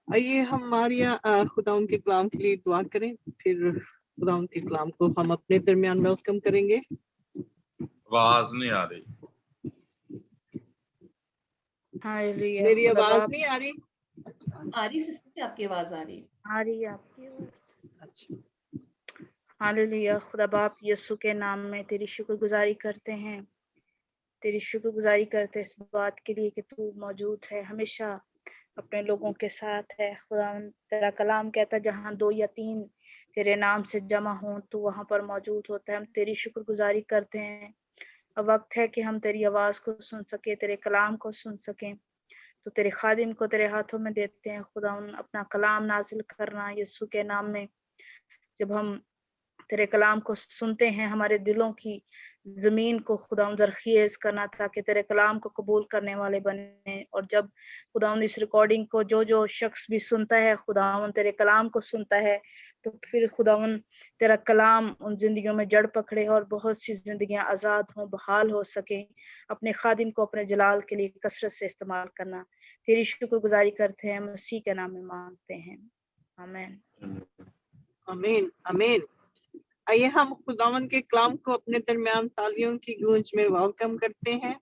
आइए हम मारिया खुदा उनके कलाम के लिए दुआ करें, फिर खुदा उनके कलाम को हम अपने दरमियान वेलकम करेंगे। आवाज नहीं आ रही। हालेलुया। मेरी खुदा आवाज बाप नहीं आ रही? आ रही सिस्टर जी, आपकी आवाज आ रही है। आ रही है आपकी आवाज। अच्छा, हालेलुया। खुदा बाप यीशु के नाम में तेरी शुक्रगुजारी करते हैं, तेरी शुक्रगुजारी करते इस बात के लिए कि तू मौजूद है, हमेशा अपने लोगों के साथ है। खुदा तेरा कलाम कहता है जहाँ 2 या 3 तेरे नाम से जमा हों तू वहां पर मौजूद होता है। हम तेरी शुक्रगुजारी करते हैं। अब वक्त है कि हम तेरी आवाज को सुन सके, तेरे कलाम को सुन सकें। तो तेरे खादिम को तेरे हाथों में देते हैं खुदा, अपना कलाम नाजिल करना यीशु के नाम में। जब हम तेरे कलाम को सुनते हैं हमारे दिलों की जमीन को खुदा जरखेज करना ताकि तेरे कलाम को कबूल करने वाले बने। और जब खुदा इस रिकॉर्डिंग को जो शख्स भी सुनता है खुदा तेरे कलाम को सुनता है तो फिर खुदा तेरा कलाम उन जिंदगियों में जड़ पकड़े और बहुत सी जिंदगियां आजाद हों, बहाल हो सके। अपने खादिम को अपने जलाल के लिए कसरत से इस्तेमाल करना। तेरी शुक्रगुजारी करते हैं, मसीह के नाम में मांगते हैं, आमीन आमीन आमीन। आइए हम खुदावन के कलाम को अपने दरमियान तालियों की गूंज में वेलकम करते हैं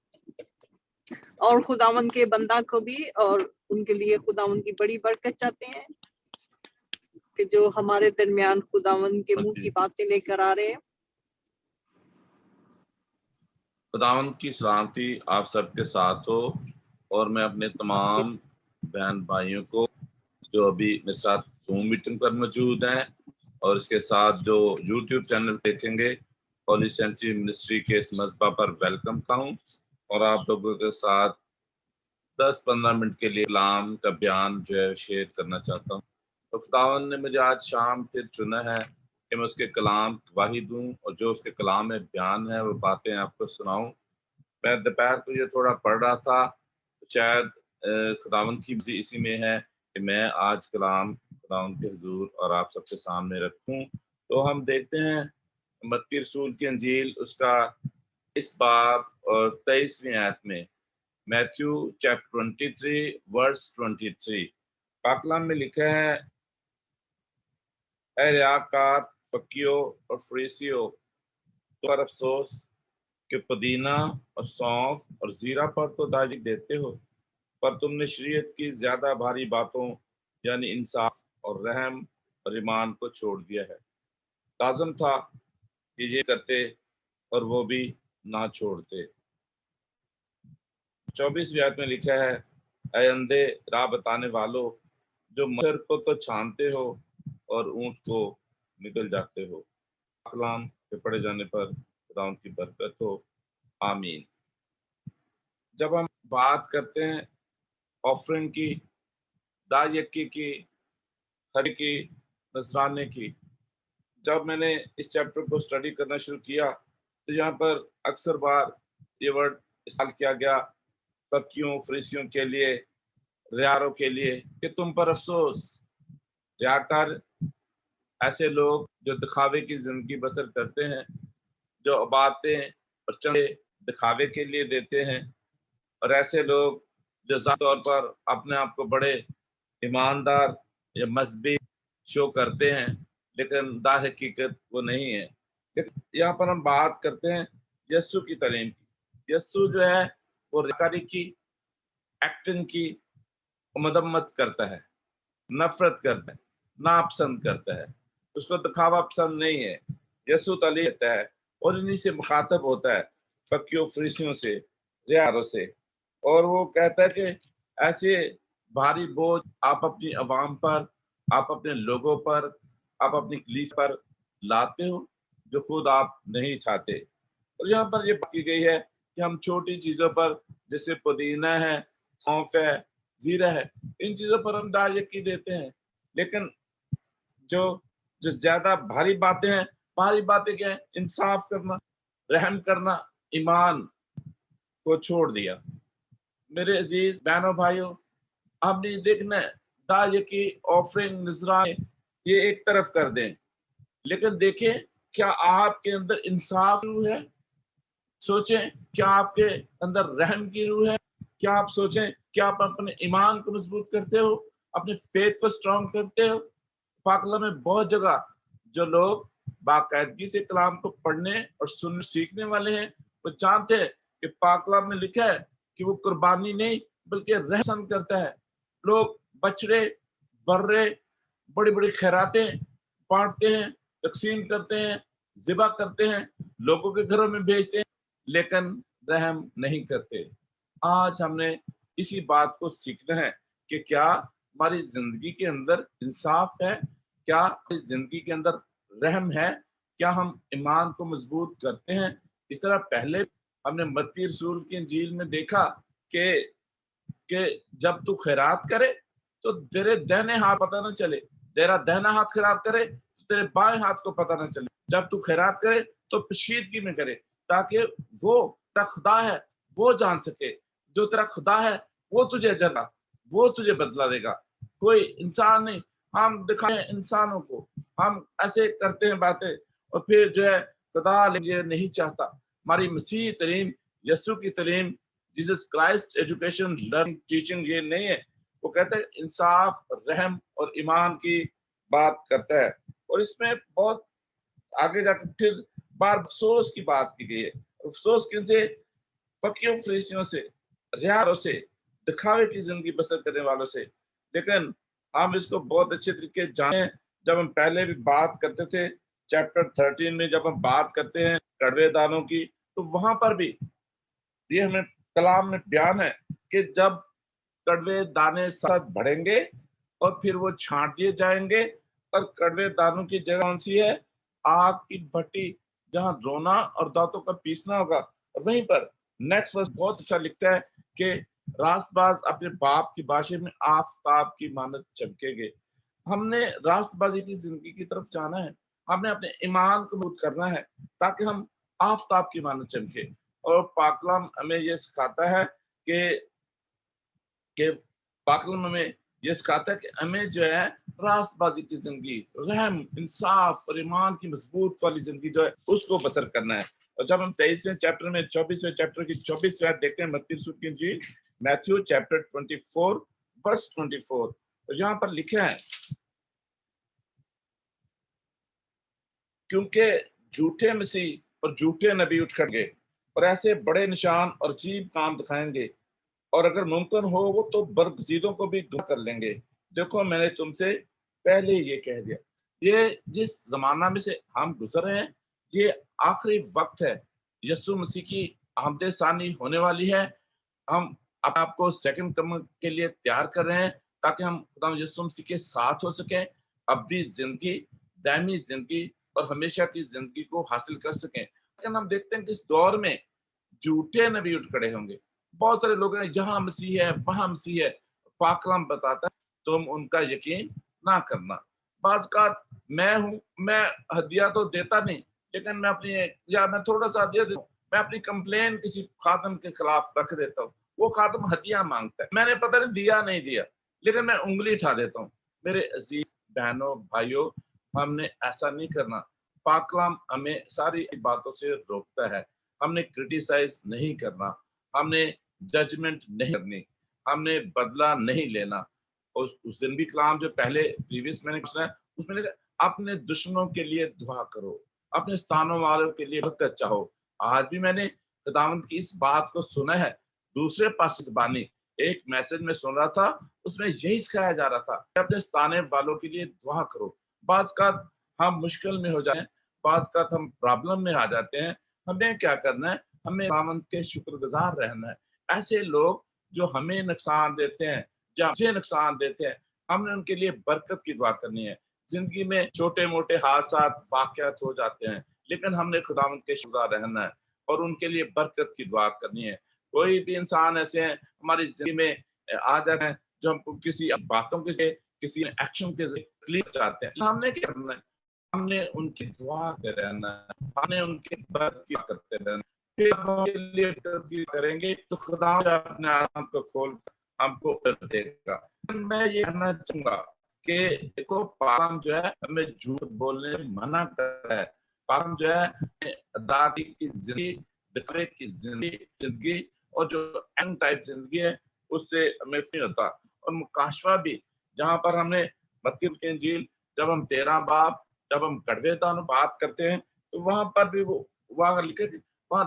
और खुदावन के बंदा को भी, और उनके लिए खुदावन की बड़ी बरकत चाहते हैं कि जो हमारे दरमियान खुदावन के मुंह की बातें लेकर आ रहे हैं। खुदावन की सलामती आप सबके साथ हो। और मैं अपने तमाम बहन भाइयों को जो अभी मेरे साथ जूम मीटिंग पर मौजूद हैं और इसके साथ जो यूट्यूब चैनल देखेंगे होली सेंचुरी मिनिस्ट्री के इस मज़बा पर वेलकम करता हूँ और आप लोगों के साथ 10-15 मिनट के लिए कलाम का बयान जो है शेयर करना चाहता हूँ। तो खुदावन ने मुझे आज शाम फिर चुना है कि मैं उसके कलाम गवाही दूँ और जो उसके कलाम में बयान है वो बातें आपको सुनाऊँ। मैं दोपहर को ये थोड़ा पढ़ रहा था, शायद खुदावन की मर्ज़ी इसी में है कि मैं आज कलाम खुदावन के हुजूर और आप सबके सामने रखूं। तो हम देखते हैं मत्ती रसूल की अंजील उसका इस बाब और 23वीं आयत में, मैथ्यू चैप्टर 23 वर्स 23 पाक कलाम में लिखा है, ऐ रियाकार फकीरों और फरीसियों पर अफसोस कि पुदीना और सौंफ और जीरा पर तो दाजी देते हो, पर तुमने शरीयत की ज्यादा भारी बातों यानी इंसाफ और रहम और ईमान को छोड़ दिया है। लाजम था कि ये करते और वो भी ना छोड़ते। 24वीं आयत में लिखा है, ऐ अंधे राह बताने वालों, जो मच्छर को तो छानते हो और ऊंट को निकल जाते हो। कलाम के पढ़े जाने पर खुदा उनकी बरकत हो, आमीन। जब हम बात करते हैं ऑफरिंग की, दायकी की, खरी की, नजराने की, जब मैंने इस चैप्टर को स्टडी करना शुरू किया तो यहाँ पर अक्सर बार ये वर्ड इस्तेमाल किया गया फकियों फरीसियों के लिए, रियारों के लिए कि तुम पर अफसोस। रियाकार ऐसे लोग जो दिखावे की जिंदगी बसर करते हैं, जो बातें और चंदे दिखावे के लिए देते हैं, और ऐसे लोग जो ज़ाती तौर पर अपने आप को बड़े ईमानदार या मजहबी शो करते हैं लेकिन दार हकीकत वो नहीं है। यहाँ पर हम बात करते हैं यस्सु की तालीम की। यस्सु जो है वो रियाकारी की, एक्टिंग की मदम्मत करता है, नफरत करता है, नापसंद करता है, उसको दिखावा पसंद नहीं है। यस्सु तालीम देता है और इन्हीं से मुखातब होता है, फकियों फरीसियों से, रियारों से, और वो कहता है कि ऐसे भारी बोझ आप अपनी अवाम पर, आप अपने लोगों पर, आप अपनी कलीस पर लाते हो जो खुद आप नहीं चाहते। और यहाँ पर ये बात की गई है कि हम छोटी चीजों पर, जैसे पुदीना है सौंफ है, जीरा है, इन चीजों पर हम दायकी देते हैं। लेकिन जो जो ज्यादा भारी बातें हैं, भारी बातें क्या है? इंसाफ करना, रहम करना, ईमान को छोड़ दिया। मेरे अजीज बहनों भाइयों, आपने देखना है दायकी, ऑफरिंग, नजराने ये एक तरफ कर दें, लेकिन देखें क्या आपके अंदर इंसाफ की रूह है? सोचें क्या आपके अंदर रहम की रूह है? क्या आप सोचें क्या आप अपने ईमान को मजबूत करते हो, अपने फेथ को स्ट्रॉन्ग करते हो? पाकला में बहुत जगह जो लोग बाकायदगी से कलाम को पढ़ने और सुनने सीखने वाले हैं, वो जानते हैं कि पाकला में लिखा है कि वो कुर्बानी नहीं बल्कि रहम करता है। लोग बछड़े, बर्रे, बड़ी बड़ी खैरातें बांटते हैं, तकसीम करते हैं, ज़िबा करते हैं, लोगों के घरों में भेजते हैं, लेकिन रहम नहीं करते। आज हमने इसी बात को सीखना है कि क्या हमारी जिंदगी के अंदर इंसाफ है, क्या हमारी जिंदगी के अंदर रहम है, क्या हम ईमान को मजबूत करते हैं? इस तरह पहले हमने मत्ती रसूल की इंजील में देखा कि जब तू खैरात करे तो तेरे दाहिने हाथ पता ना चले, तेरा दाहिना हाथ खैरात करे तो तेरे बाएं हाथ को पता ना चले। जब तू खैरात करे तो पोशीदगी में करे, ताकि वो तेरा खुदा है वो जान सके। जो तेरा खुदा है वो तुझे अजर, वो तुझे बदला देगा, कोई इंसान नहीं। हम दिखाए इंसानों को, हम ऐसे करते हैं बातें और फिर जो है खुदा ये नहीं चाहता। हमारी मसीह तरीम, यीशु की तलीम, Jesus Christ education, learning, teaching ये नहीं है। वो कहता है इंसाफ, रहम और ईमान की बात करता है। और इसमें बहुत आगे जाकर फिर बार अफसोस की बात की गई है। अफसोस किनसे? फकीरों, फरीसियों से, रियारों से, दिखावे की जिंदगी बसर करने वालों से। लेकिन हम इसको बहुत अच्छे तरीके जाने, जब हम पहले भी बात करते थे चैप्टर 13 में, जब हम बात करते हैं कड़वे दानों की, तो वहां पर भी ये हमें कलाम में बयान है कि जब कड़वे दाने साथ बढ़ेंगे और फिर वो छांट दिए जाएंगे, और कड़वे दानों की जगह कौन सी है? आग की भट्टी, जहां रोना और दांतों का पीसना होगा। और वहीं पर नेक्स्ट वर्स बहुत अच्छा लिखता है कि रास्तबाज अपने बाप की भाषा में आफताब की मानद चमकेंगे। हमने रास्तबाजी की जिंदगी की तरफ जाना है, हमने अपने ईमान को मजबूत करना है ताकि हम आफताब की मानद चमके। और पाकलाम हमें यह सिखाता है कि पाकलाम हमें यह सिखाता है कि हमें जो है रास्तबाजी की जिंदगी, रहम, इंसाफ और ईमान की मजबूत वाली जिंदगी जो है उसको बसर करना है। और जब हम 23वें चैप्टर में 24वें चैप्टर की 24वीं आयत देखते हैं मत्ती रसूल की इंजील, मैथ्यू चैप्टर 24 वर्स 24, तो यहाँ पर लिखा है क्योंकि झूठे मसीह और झूठे नबी उठ खड़ेंगे और ऐसे बड़े निशान और अजीब काम दिखाएंगे, और अगर मुमकिन हो वो तो बरगजीदों को भी गुम कर लेंगे। देखो मैंने तुमसे पहले ये कह दिया। ये जिस जमाना में से हम गुजर रहे हैं ये आखिरी वक्त है। यीशु मसीह की आमद सानी होने वाली है। हम आपको सेकंड कमिंग के लिए तैयार कर रहे हैं ताकि हम खुदा यीशु मसीह के साथ हो सके, अब्दी जिंदगी, दायमी जिंदगी और हमेशा की जिंदगी को हासिल कर सकें। लेकिन हम देखते हैं कि इस दौर में झूठे नबी उठ खड़े होंगे। बहुत सारे लोग हैं जहां मसीह है वहां मसीह है, पाकलाम बताता है तुम उनका यकीन ना करना। बाज का मैं हदिया तो देता नहीं, लेकिन मैं अपनी या मैं थोड़ा सा हदिया देता हूँ, मैं अपनी कंप्लेन किसी खातम के खिलाफ रख देता हूँ, वो खातम हदिया मांगता है, मैंने पता नहीं दिया नहीं दिया, लेकिन मैं उंगली उठा देता हूँ। मेरे अजीज बहनों भाइयों, हमने ऐसा नहीं करना। पाकलाम हमें सारी बातों से रोकता है। हमने क्रिटिसाइज नहीं करना, हमने जजमेंट नहीं करनी, हमने बदला नहीं लेना। और उस दिन भी कलाम जो पहले प्रीवियस मैंने सुना उसमें लिखा अपने दुश्मनों के लिए दुआ करो, अपने स्थानों वालों के लिए बरकत चाहो। आज भी मैंने खुदावंद की इस बात को सुना है दूसरे पास ज़बानी एक मैसेज में सुन रहा था, उसमें यही सिखाया जा रहा था कि अपने स्थाने वालों के लिए दुआ करो। बाज का हम मुश्किल में हो जाए, बाज का हम प्रॉब्लम में आ जाते हैं, हमें क्या करना है? हमें खुदावंद के शुक्रगुजार रहना है। ऐसे लोग जो हमें नुकसान देते हैं, जो मुझे नुकसान देते हैं, हमने उनके लिए बरकत की दुआ करनी है। जिंदगी में छोटे मोटे हादसा वाकयात हो जाते हैं, लेकिन हमने खुदावंद के शुक्रगुजार रहना है और उनके लिए बरकत की दुआ करनी है। कोई भी इंसान ऐसे हैं हमारी जिंदगी में आ जाते हैं जो हमको किसी बातों के से, किसी एक्शन के से तकलीफ चाहते हैं। हमने क्या करना है? हमने उनकी दुआ के रहना है, हमने उनके बरकत करते रहना। फिर उनके लिए करेंगे तो खुदा अपने आँख को खोल हमको कर देगा। मैं ये कहना चाहूंगा कि देखो पाक जो है हमें झूठ बोलने में मना कर रहा है। पाक जो है दादी की जिंदगी, दिखरे की जिंदगी और जो एंड टाइप जिंदगी है उससे हमें नहीं होता। और मुकाशवा भी जहाँ पर हमने मत्ती की इंजील जब हम 13 बाब जब हम कड़वेता बात करते हैं तो वहां पर भी वो वहां लिखे वहां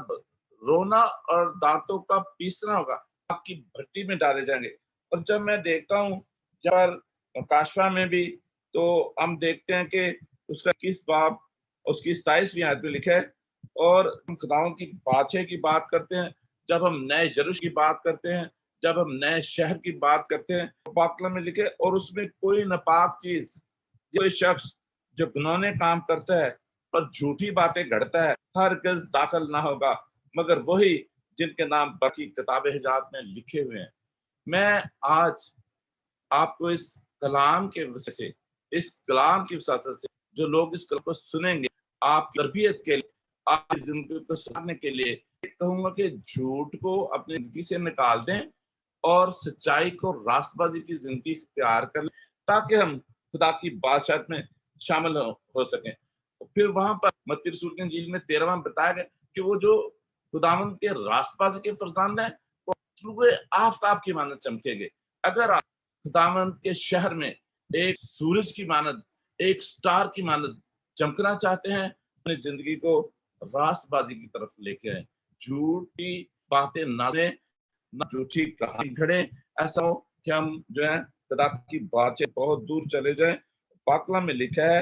रोना और दांतों का पीसना होगा, आपकी भट्टी में डाले जाएंगे। और जब मैं देखता हूँ जब काशवा में भी तो हम देखते हैं कि उसका किस बाब उसकी 27वीं आयत में लिखा है। और हम खुदावंद की बादशाह की बात करते हैं, जब हम नए यरूशलेम की बात करते हैं, जब हम नए शहर की बात करते हैं तो पाक कलाम में लिखे और उसमें कोई नापाक चीज, कोई शख्स जो घिनौने काम करता है और झूठी बातें गढ़ता है हरगिज़ दाखिल ना होगा, मगर वही जिनके नाम बाकी किताबे हिजात में लिखे हुए हैं। मैं आज आपको इस कलाम के वजह से, इस कलाम की वजह से जो लोग इस कलाम को सुनेंगे आप तरबियत के लिए, आपकी जिंदगी को सुधारने के लिए कहूंगा कि झूठ को अपनी जिंदगी से निकाल दें और सच्चाई को रास्तबाजी की जिंदगी इख्तियार कर लें ताकि हम खुदा की बादशाहत में शामिल हो सकें। फिर वहां पर मत्ती रसूल की इंजील में 13वां बताया गया कि वो जो खुदावंद के रास्तबाजी के फरजांद हैं वो तुलुए आफताब की मानद चमकेंगे। अगर आप खुदावंद के शहर में एक सूरज की मानद, एक स्टार की मानद चमकना चाहते हैं, अपनी जिंदगी को रास्तबाजी की तरफ लेके आए। झूठी बातें ना लें, ना झूठी कहानी घड़े, ऐसा हो कि हम जो है खुदा की बात से बहुत दूर चले जाएं। पाक कलाम में लिखा है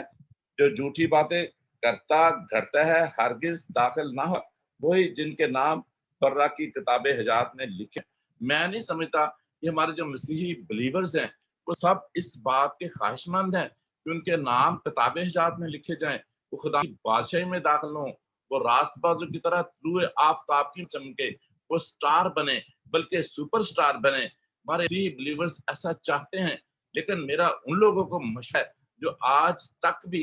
जो झूठी बातें करता घड़ता है हरगिज दाखिल ना हो, वही जिनके नाम बर्रा की किताबे हिजात में लिखे। मैं नहीं समझता कि हमारे जो मसीही बिलीवर्स हैं वो सब इस बात के ख्वाहिशमंद हैं कि उनके नाम किताबे हिजात में लिखे जाएं, वो खुदा की बादशाही में दाखिल हों, वो रास्तबाजों की तरह तुलुए आफताब की चमके, वो स्टार बने, बल्कि सुपरस्टार बने। हमारे मसीही बिलीवर्स ऐसा चाहते हैं। लेकिन मेरा उन लोगों को मशवरा है जो आज तक भी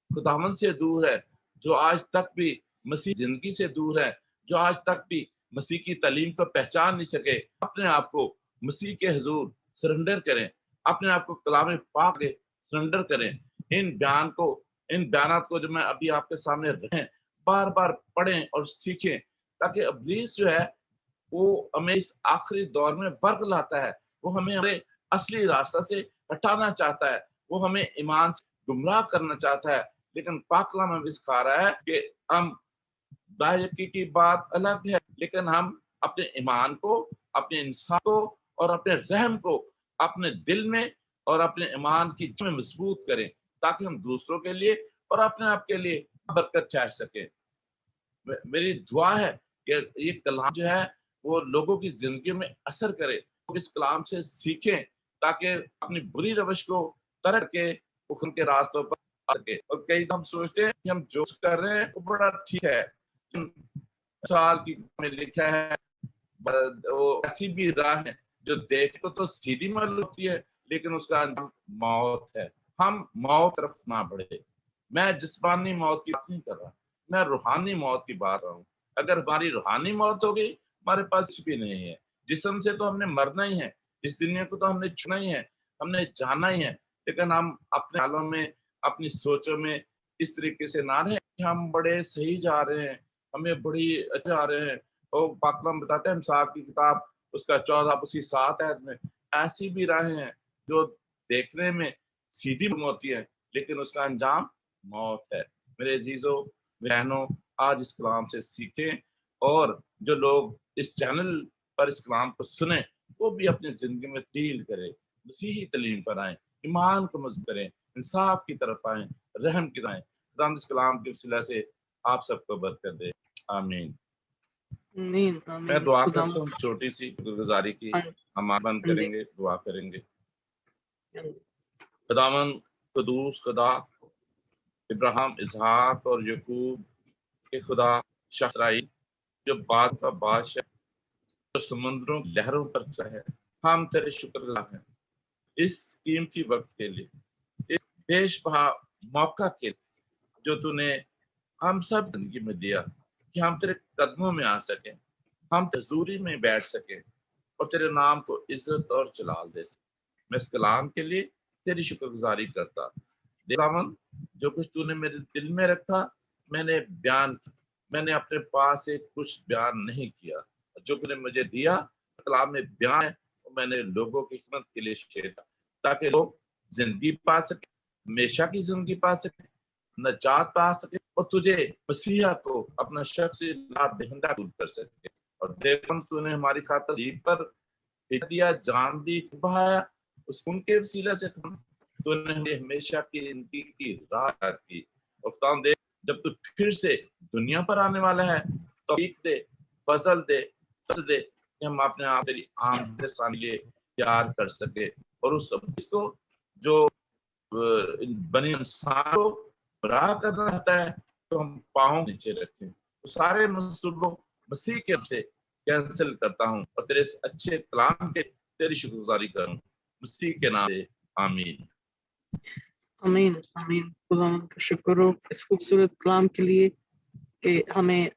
खुदावंद से दूर है, जो आज तक भी मसीह जिंदगी से दूर है, जो आज तक भी मसीह की तालीम को पहचान नहीं सके, अपने आप को मसीह के हुजूर सरेंडर करें, अपने आप को कलाम पाक के सरेंडर करें। इन बयानात को जो मैं अभी आपके सामने रखें, बार बार पढ़ें और सीखें ताकि इब्लीस जो है वो हमें इस आखिरी दौर में वर्ग लाता है, वो हमें हमारे असली रास्ता से हटाना चाहता है, वो हमें ईमान से गुमराह करना चाहता है। लेकिन पाक कलाम हमें सिखा रहा है कि हम दायकी की बात अलग है, लेकिन हम अपने ईमान को, अपने इंसान को और अपने रहम को अपने दिल में और अपने ईमान की जड़ में मजबूत करें ताकि हम दूसरों के लिए और अपने आप के लिए बरकत चाह सके। मेरी दुआ है कि ये कलाम जो है वो लोगों की जिंदगी में असर करे, लोग इस कलाम से सीखें ताकि अपनी बुरी रवश को तर्क के उनके रास्तों पर आ सके। और कई हम सोचते हैं कि हम जो कर रहे हैं वो बड़ा ठीक है, साल की में लिखा है वो ऐसी भी राह है जो देखो तो सीधी मालूम होती है लेकिन उसका अंजाम मौत है। हम मौत तरफ ना बढ़े। मैं जिस्मानी मौत की बात नहीं कर रहा, मैं रूहानी मौत की बात कर रहा हूँ। अगर हमारी रूहानी मौत हो गई हमारे पास कुछ भी नहीं है। जिस्म से तो हमने मरना ही है, इस दुनिया को तो हमने छूना ही है, हमने जाना ही है। लेकिन हम अपने हालों में, अपनी सोचों में इस तरीके से ना रहे कि हम बड़े सही जा रहे हैं, हमें बड़ी जा रहे हैं। और पाक कलाम बताते हैं मिसाल की किताब उसका 14 उसकी 7 आयत में ऐसी भी राहें हैं जो देखने में सीधी होती है लेकिन उसका अंजाम मौत है। मेरे अजीजों बहनों, आज इस कलाम से सीखें और जो लोग इस चैनल पर इस कलाम को सुने वो भी अपनी जिंदगी में तब्दील करें, मसीही तालीम पर आए, ईमान को मजबूत करें, इंसाफ की तरफ आए, रहम की तरफ आए। खुदा इस कलाम के वसीला से आप सबको बरकत दे। आमीन। आमीन मैं आमीन। दुआ खुदा करता हूँ छोटी सी गुजारी की, हम बंद जी करेंगे, दुआ करेंगे। खुदावन कदूस खुदा, इब्राहिम, इसहाक और यकूब के खुदा, शासराई जो बात का बादशाह, जो समुद्रों की लहरों पर चढ़े, हम तेरे शुक्रगुजार हैं इस कीमती वक्त के लिए, इस बेशबहा मौका के लिए जो तूने हम सब जिंदगी में दिया कि हम तेरे कदमों में आ सके, हम हजूरी में बैठ सके और तेरे नाम को इज्जत और जलाल दे सके। मैं इस कलाम के लिए तेरी शुक्रगुजारी करता। खुदावंद, जो कुछ तूने मेरे दिल में रखा मैंने बयान, मैंने अपने पास से कुछ बयान नहीं किया। जो तूने मुझे दिया कलाम में बयान है, वो मैंने लोगों की खिदमत के लिए शेयर किया ताकि लोग जिंदगी पा सके, हमेशा की जिंदगी पा सके, नजात पा सके और तुझे मसीहा को अपना शख्स लाभ दहिंदा दूर कर सके। और देखम तूने हमारी खातिर जी पर दिया, जान दी, बहाया, उस खून के वसीला से तूने हमें हमेशा की जिंदगी की राह तय की। और खुदा दे, जब तू फिर से दुनिया पर आने वाला है तो दे, फजल दे, दे कि हम अपने आप तेरी आमद के सामने तैयार कर सके और उस को जो बने इंसान को राह करना रहता है तो हम पाँव नीचे रखें। तो सारे मंसूबों मसीह के नाम से कैंसिल करता हूँ और तेरे इस अच्छे कलाम के तेरी शुक्रगुजारी करूँ मसीह के नाम से, आमीन। आमीन आमीन। खुदा का शुक्र हो इस खूबसूरत कलाम के लिए कि हमें